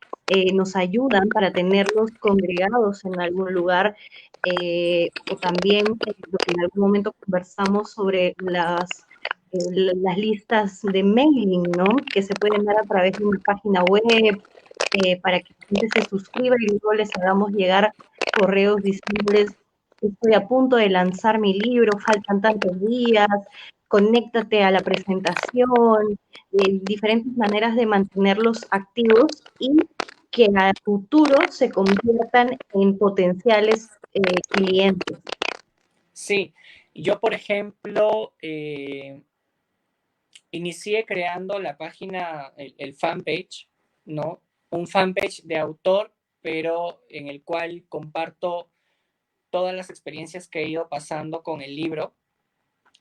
nos ayudan para tenerlos congregados en algún lugar, o también lo que en algún momento conversamos sobre las listas de mailing, ¿no? Que se pueden dar a través de una página web, para que la gente se suscriba y luego les hagamos llegar correos diciéndoles: estoy a punto de lanzar mi libro, faltan tantos días, conéctate a la presentación, diferentes maneras de mantenerlos activos y que a futuro se conviertan en potenciales clientes. Sí, yo por ejemplo, inicié creando la página, el fanpage, ¿no? Un fanpage de autor, pero en el cual comparto todas las experiencias que he ido pasando con el libro,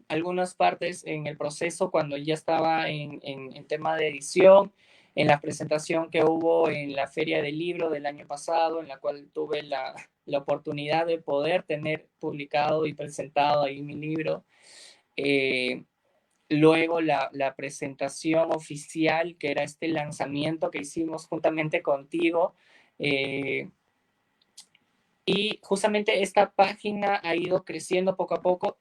algunas partes en el proceso cuando ya estaba en tema de edición, en la presentación que hubo en la Feria del Libro del año pasado, en la cual tuve la oportunidad de poder tener publicado y presentado ahí mi libro. Luego la presentación oficial, que era este lanzamiento que hicimos juntamente contigo. Y justamente esta página ha ido creciendo poco a poco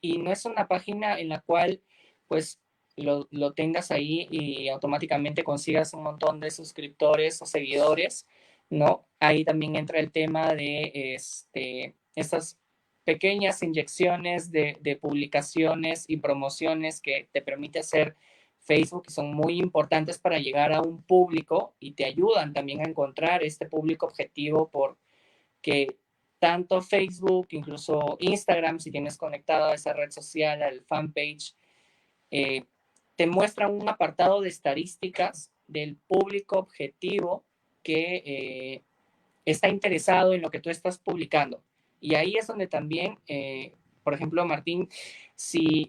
y no es una página en la cual pues lo tengas ahí y automáticamente consigas un montón de suscriptores o seguidores, ¿no? Ahí también entra el tema de estas pequeñas inyecciones de publicaciones y promociones que te permite hacer Facebook, que son muy importantes para llegar a un público y te ayudan también a encontrar este público objetivo que tanto Facebook, incluso Instagram, si tienes conectado a esa red social, al fanpage, te muestran un apartado de estadísticas del público objetivo que está interesado en lo que tú estás publicando. Y ahí es donde también, por ejemplo, Martín, si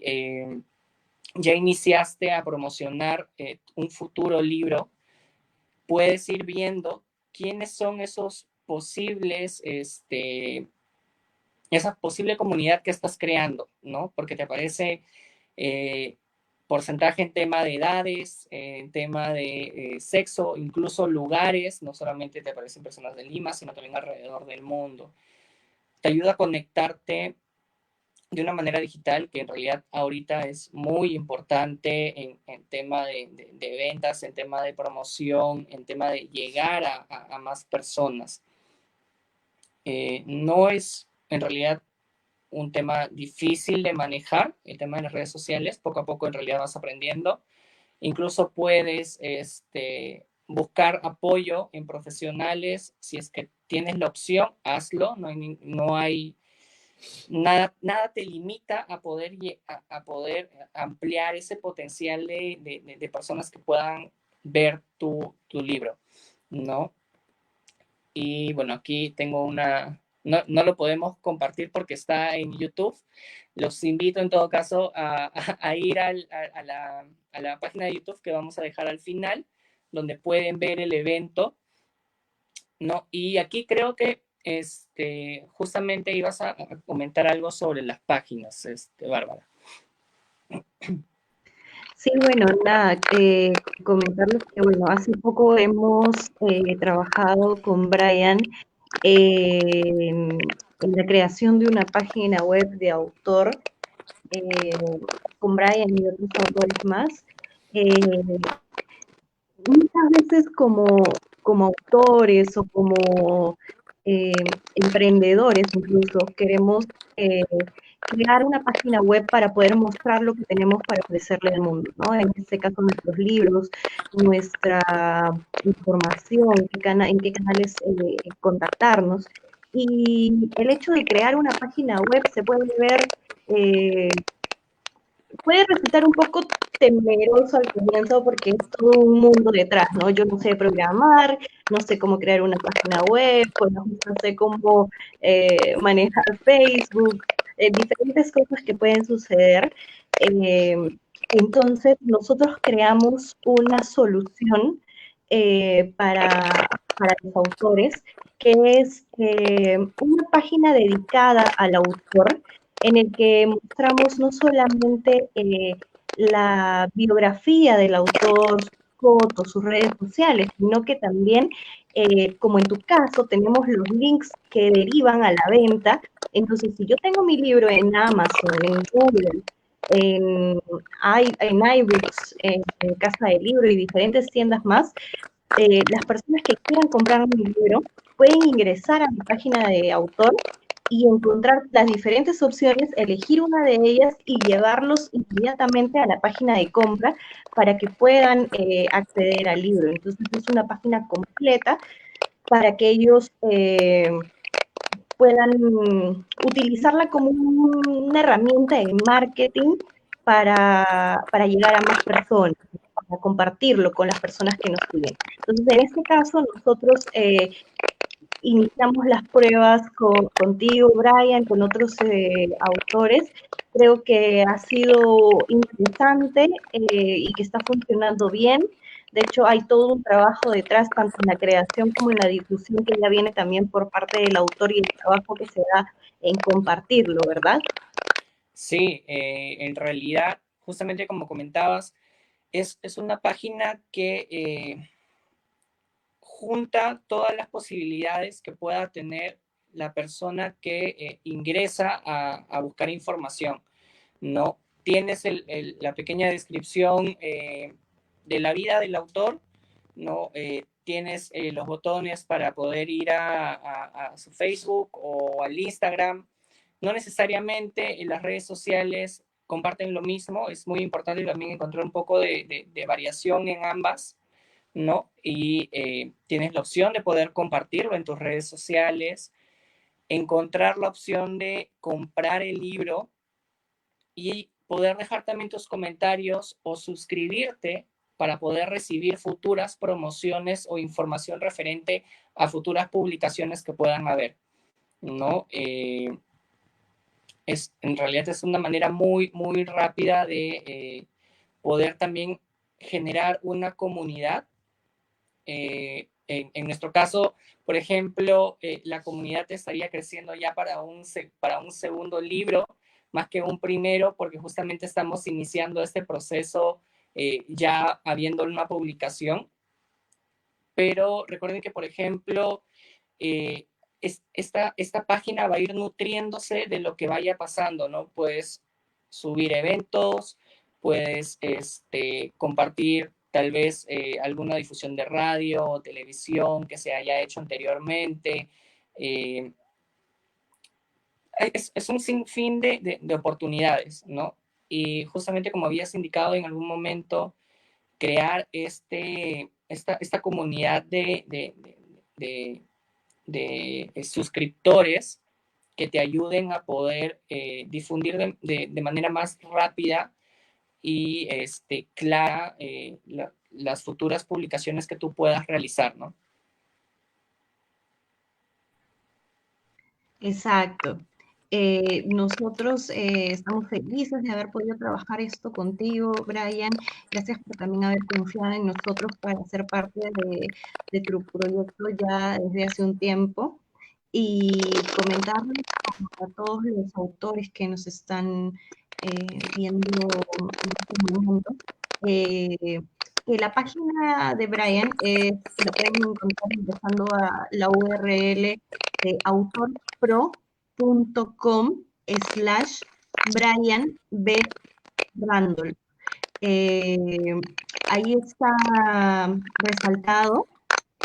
ya iniciaste a promocionar un futuro libro, puedes ir viendo quiénes son esos posibles, esa posible comunidad que estás creando, ¿no? Porque te aparece porcentaje en tema de edades, en tema de sexo, incluso lugares, no solamente te aparecen personas de Lima, sino también alrededor del mundo. Te ayuda a conectarte de una manera digital que en realidad ahorita es muy importante en tema de ventas, en tema de promoción, en tema de llegar a más personas. No es en realidad un tema difícil de manejar, el tema de las redes sociales, poco a poco en realidad vas aprendiendo. Incluso puedes buscar apoyo en profesionales, si es que tienes la opción, hazlo, no hay nada, nada te limita a poder ampliar ese potencial de personas que puedan ver tu libro, ¿no? Y bueno, aquí tengo no lo podemos compartir porque está en YouTube. Los invito en todo caso a ir a la página de YouTube que vamos a dejar al final, donde pueden ver el evento, ¿no? Y aquí creo que justamente ibas a comentar algo sobre las páginas, Bárbara. Sí, bueno, nada, comentarles que, bueno, hace poco hemos trabajado con Brian en la creación de una página web de autor, con Brian y otros autores más. Muchas veces como autores o como emprendedores incluso queremos crear una página web para poder mostrar lo que tenemos para ofrecerle al mundo, ¿no? En este caso nuestros libros, nuestra información, en qué canales contactarnos. Y el hecho de crear una página web se puede ver puede resultar un poco temeroso al comienzo porque es todo un mundo detrás, ¿no? Yo no sé programar, no sé cómo crear una página web, pues no sé cómo manejar Facebook, diferentes cosas que pueden suceder. Entonces, nosotros creamos una solución para los autores, que es una página dedicada al autor, en el que mostramos no solamente la biografía del autor, sus fotos, sus redes sociales, sino que también, como en tu caso, tenemos los links que derivan a la venta. Entonces, si yo tengo mi libro en Amazon, en Google, en iBooks, en Casa del Libro y diferentes tiendas más, las personas que quieran comprar mi libro pueden ingresar a mi página de autor y encontrar las diferentes opciones, elegir una de ellas y llevarlos inmediatamente a la página de compra para que puedan acceder al libro. Entonces es una página completa para que ellos puedan utilizarla como una herramienta de marketing para llegar a más personas, para compartirlo con las personas que nos siguen. Entonces, en este caso, nosotros iniciamos las pruebas contigo, Brian, con otros autores. Creo que ha sido interesante y que está funcionando bien. De hecho, hay todo un trabajo detrás, tanto en la creación como en la difusión, que ya viene también por parte del autor y el trabajo que se da en compartirlo, ¿verdad? Sí, en realidad, justamente como comentabas, es una página que junta todas las posibilidades que pueda tener la persona que ingresa a buscar información, ¿no? Tienes la pequeña descripción de la vida del autor, ¿no? Tienes los botones para poder ir a su Facebook o al Instagram. No necesariamente en las redes sociales comparten lo mismo, es muy importante también encontrar un poco de variación en ambas, ¿no? Y tienes la opción de poder compartirlo en tus redes sociales. encontrar la opción de comprar el libro y poder dejar también tus comentarios o suscribirte para poder recibir futuras promociones o información referente a futuras publicaciones que puedan haber, ¿no? En realidad es una manera muy, muy rápida de poder también generar una comunidad. En nuestro caso, por ejemplo, la comunidad estaría creciendo ya para un segundo libro, más que un primero, porque justamente estamos iniciando este proceso ya habiendo una publicación. Pero recuerden que, por ejemplo, esta página va a ir nutriéndose de lo que vaya pasando, ¿no? Puedes subir eventos, puedes compartir tal vez alguna difusión de radio o televisión que se haya hecho anteriormente. Es un sinfín de oportunidades, ¿no? Y justamente como habías indicado en algún momento, crear esta comunidad de suscriptores que te ayuden a poder difundir de manera más rápida y clara las futuras publicaciones que tú puedas realizar, ¿no? Exacto. Nosotros estamos felices de haber podido trabajar esto contigo, Brian. Gracias por también haber confiado en nosotros para ser parte de tu proyecto ya desde hace un tiempo. Y comentarles a todos los autores que nos están viendo en este momento, que la página de Brian la pueden encontrar ingresando a la URL de autorpro.com/Brian B. Randolph. Ahí está resaltado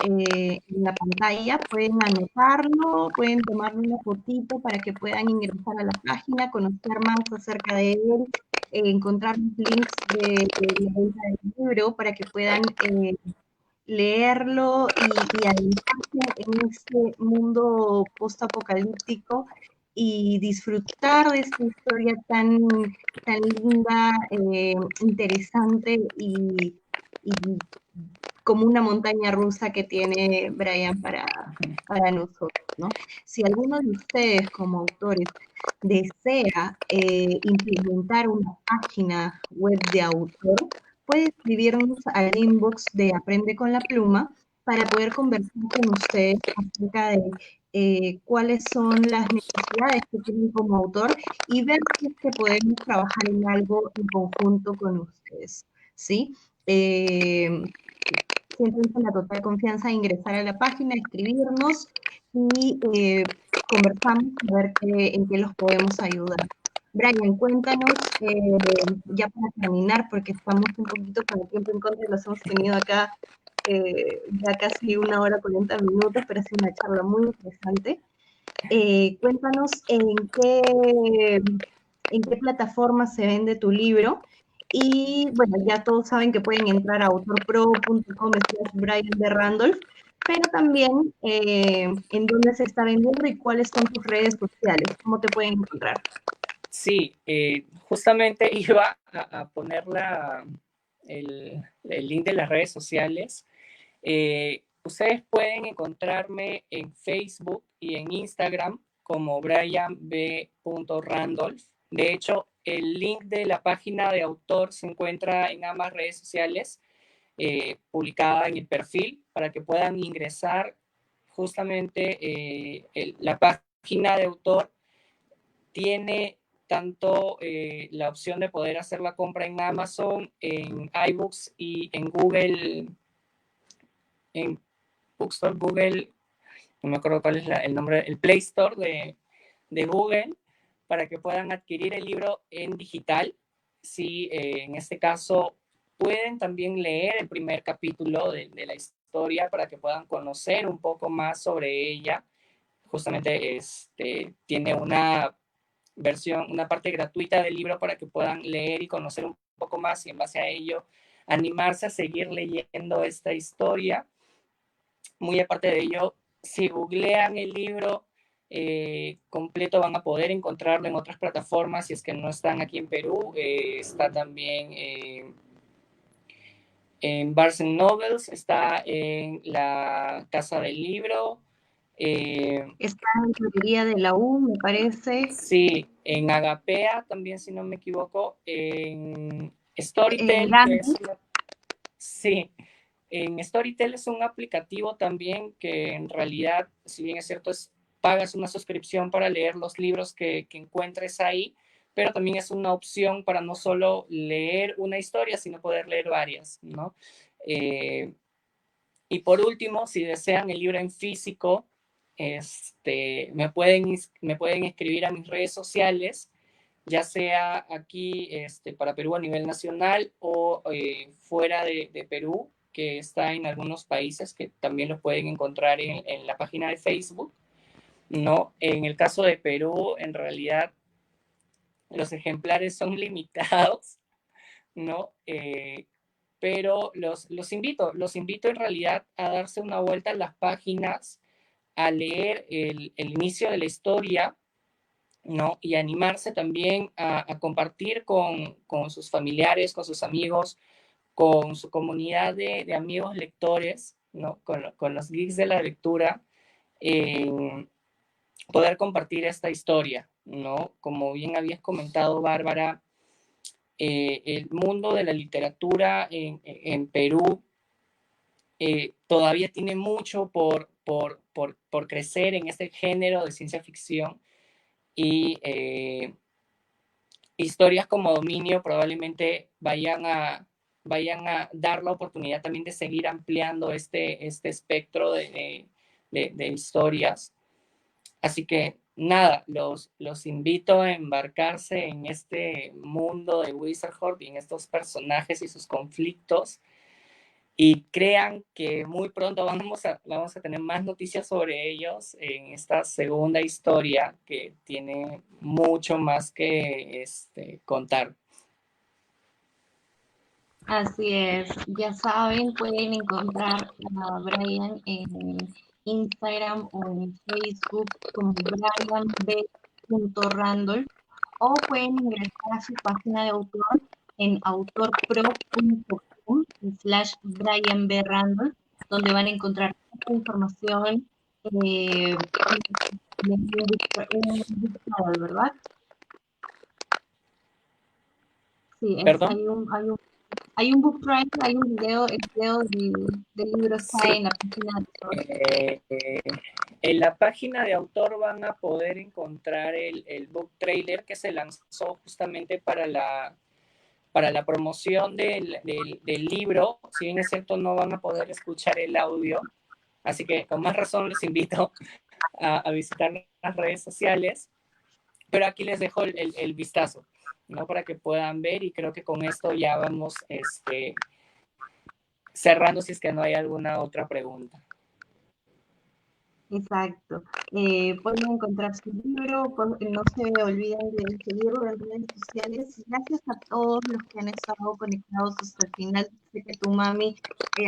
en la pantalla, pueden anotarlo, pueden tomarle una fotito para que puedan ingresar a la página, conocer más acerca de él, encontrar los links de la venta del libro para que puedan leerlo y adentrarse en este mundo post-apocalíptico y disfrutar de esta historia tan linda, interesante y como una montaña rusa que tiene Brian para nosotros, ¿no? Si alguno de ustedes como autores desea implementar una página web de autor, puede escribirnos al inbox de Aprende con la Pluma para poder conversar con ustedes acerca de cuáles son las necesidades que tienen como autor y ver si es que podemos trabajar en algo en conjunto con ustedes, ¿sí? Siéntense la total confianza de ingresar a la página, escribirnos y conversamos a ver en qué los podemos ayudar. Brian, cuéntanos, ya para terminar, porque estamos un poquito con el tiempo en contra, los hemos tenido acá ya casi 1 hora 40 minutos, pero ha sido una charla muy interesante. Cuéntanos en qué plataforma se vende tu libro. Y bueno, ya todos saben que pueden entrar a autorpro.com/Brian de Randolph, pero también en dónde se está vendiendo y cuáles son tus redes sociales, cómo te pueden encontrar. Sí, justamente iba a poner el link de las redes sociales. Ustedes pueden encontrarme en Facebook y en Instagram como Brian B. Randolph. De hecho, el link de la página de autor se encuentra en ambas redes sociales, publicada en el perfil, para que puedan ingresar. Justamente la página de autor tiene tanto la opción de poder hacer la compra en Amazon, en iBooks y en Google, en Bookstore, Google, no me acuerdo cuál es el nombre, el Play Store de Google, para que puedan adquirir el libro en digital. Si en este caso pueden también leer el primer capítulo de la historia para que puedan conocer un poco más sobre ella. Justamente tiene una versión, una parte gratuita del libro para que puedan leer y conocer un poco más y en base a ello animarse a seguir leyendo esta historia. Muy aparte de ello, si googlean el libro, completo van a poder encontrarlo en otras plataformas si es que no están aquí en Perú. Está también en Barnes Nobles, está en la Casa del Libro. Está en la librería de la U, me parece. Sí, en Agapea también, si no me equivoco. En En Storytel, Gandhi. sí, en Storytel es un aplicativo también que en realidad, si bien es cierto, pagas una suscripción para leer los libros que encuentres ahí, pero también es una opción para no solo leer una historia, sino poder leer varias, ¿no? Y por último, si desean el libro en físico, me pueden escribir a mis redes sociales, ya sea aquí para Perú a nivel nacional o fuera de Perú, que está en algunos países que también los pueden encontrar en la página de Facebook, ¿no? En el caso de Perú, en realidad, los ejemplares son limitados, ¿no? Pero los invito en realidad a darse una vuelta a las páginas, a leer el inicio de la historia, ¿no? Y animarse también a compartir con sus familiares, con sus amigos, con su comunidad de amigos lectores, ¿no? Con los geeks de la lectura, poder compartir esta historia, ¿no? Como bien habías comentado, Bárbara, el mundo de la literatura en Perú todavía tiene mucho por crecer en este género de ciencia ficción y historias como Dominio probablemente vayan a dar la oportunidad también de seguir ampliando este espectro de historias. Así que nada, los invito a embarcarse en este mundo de Wizardhorn y en estos personajes y sus conflictos. Y crean que muy pronto vamos a tener más noticias sobre ellos en esta segunda historia que tiene mucho más que contar. Así es, ya saben, pueden encontrar a Brian en Instagram o en Facebook como brianb.randolph o pueden ingresar a su página de autor en autorpro.com/brianbrandolph, donde van a encontrar esta información un buscador, ¿verdad? Sí, ¿Perdón? hay un book trailer, hay un video, el video del libro está Sí. en la página de autor. En la página de autor van a poder encontrar el book trailer que se lanzó justamente para la promoción del libro. Si bien es cierto, no van a poder escuchar el audio, así que con más razón les invito a visitar las redes sociales, pero aquí les dejo el vistazo, ¿no? Para que puedan ver, y creo que con esto ya vamos cerrando si es que no hay alguna otra pregunta. Exacto. Pueden encontrar su libro, no se olviden de seguirlo en redes sociales. Gracias a todos los que han estado conectados hasta el final. Sé que tu mami,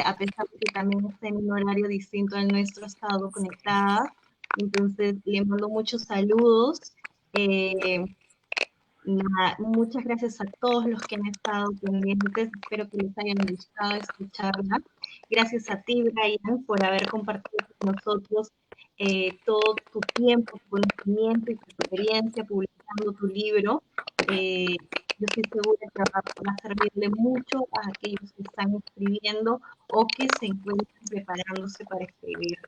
a pesar de que también está en un horario distinto al nuestro, ha estado conectada. Entonces, le mando muchos saludos. Muchas gracias a todos los que han estado pendientes. Espero que les hayan gustado esta charla. Gracias a ti, Brian, por haber compartido con nosotros todo tu tiempo, tu conocimiento y tu experiencia publicando tu libro. Yo estoy segura que va a servirle mucho a aquellos que están escribiendo o que se encuentran preparándose para escribir.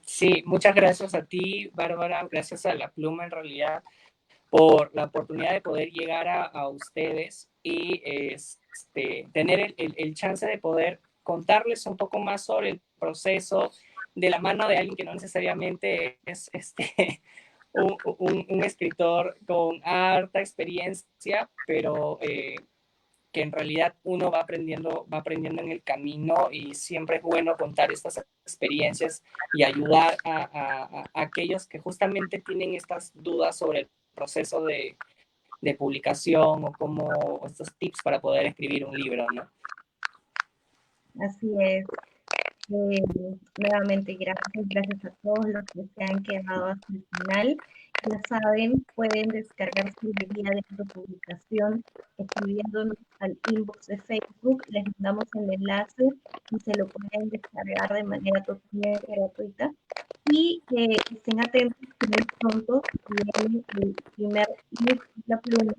Sí, muchas gracias a ti, Bárbara, gracias a La Pluma en realidad por la oportunidad de poder llegar a ustedes y tener el chance de poder contarles un poco más sobre el proceso de la mano de alguien que no necesariamente es un escritor con harta experiencia, pero que en realidad uno va aprendiendo en el camino, y siempre es bueno contar estas experiencias y ayudar a aquellos que justamente tienen estas dudas sobre el proceso de publicación o como estos tips para poder escribir un libro, ¿no? Así es. Nuevamente, gracias a todos los que se han quedado hasta el final. Ya saben, pueden descargar su guía de autopublicación escribiéndonos al inbox de Facebook. Les mandamos el enlace y se lo pueden descargar de manera totalmente gratuita. Y estén atentos que muy pronto viene el primer ebook de La Pluma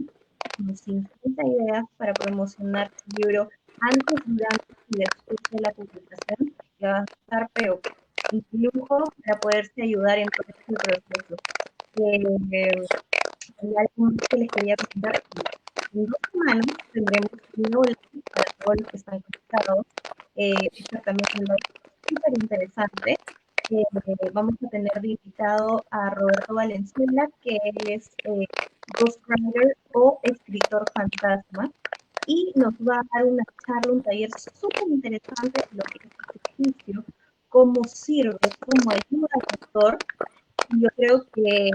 con 50 ideas para promocionar su libro antes, durante y después de la publicación, que va a estar pero incluso para poderse ayudar en todo este proceso. Hay algo más que les quería comentar. En 2 semanas tendremos un nuevo live para todos los que están conectados. Esta también es súper interesante. Vamos a tener de invitado a Roberto Valenzuela, que él es ghostwriter o escritor fantasma, y nos va a dar una charla, un taller súper interesante de lo que es este oficio, cómo sirve, cómo ayuda al autor. Y yo creo que,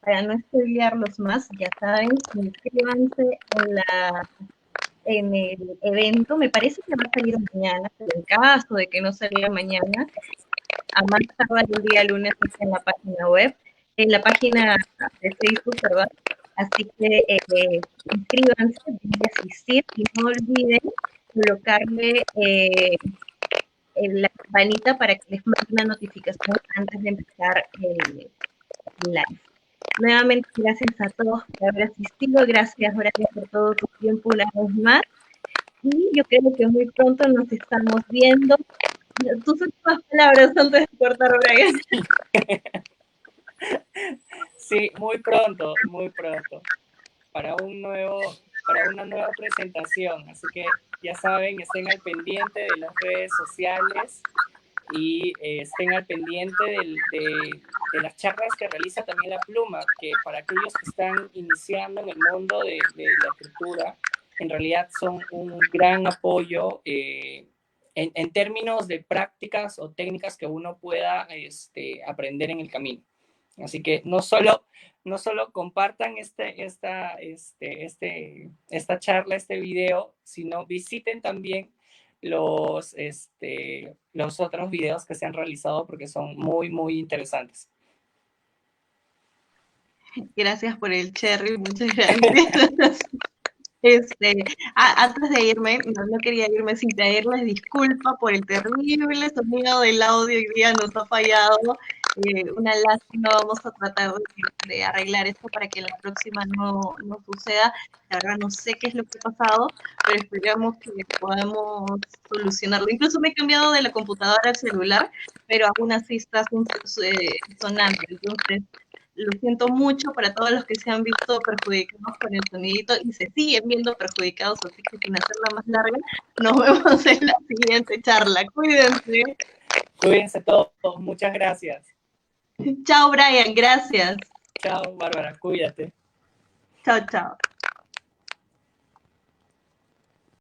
para no spoilearlos más, ya saben, inscríbanse en el evento. Me parece que va a salir mañana, pero en caso de que no salga mañana, a más tardar el día lunes en la página web, en la página de Facebook, perdón. Así que inscríbanse, denle asistir y no olviden colocarle la campanita para que les mande una notificación antes de empezar el live. Nuevamente, gracias a todos por haber asistido, gracias Brian por todo tu tiempo una vez más, y yo creo que muy pronto nos estamos viendo. Tus últimas palabras antes de cortar, Brian. Sí, muy pronto, para una nueva presentación. Así que ya saben, estén al pendiente de las redes sociales y estén al pendiente de las charlas que realiza también La Pluma, que para aquellos que están iniciando en el mundo de la escritura, en realidad son un gran apoyo en términos de prácticas o técnicas que uno pueda aprender en el camino. Así que no solo compartan esta charla, este video, sino visiten también los otros videos que se han realizado porque son muy, muy interesantes. Gracias por el cherry, muchas gracias. Antes de irme, no quería irme sin pedirles disculpa por el terrible sonido del audio. Hoy día nos ha fallado. Una lástima, vamos a tratar de arreglar esto para que la próxima no suceda. La verdad no sé qué es lo que ha pasado, pero esperamos que podamos solucionarlo. Incluso me he cambiado de la computadora al celular, pero aún así está sonando. Entonces, lo siento mucho para todos los que se han visto perjudicados con el sonidito y se siguen viendo perjudicados, así que sin hacerla más larga, nos vemos en la siguiente charla. Cuídense. Cuídense todos. Muchas gracias. Chao, Brian. Gracias. Chao, Bárbara. Cuídate. Chao, chao.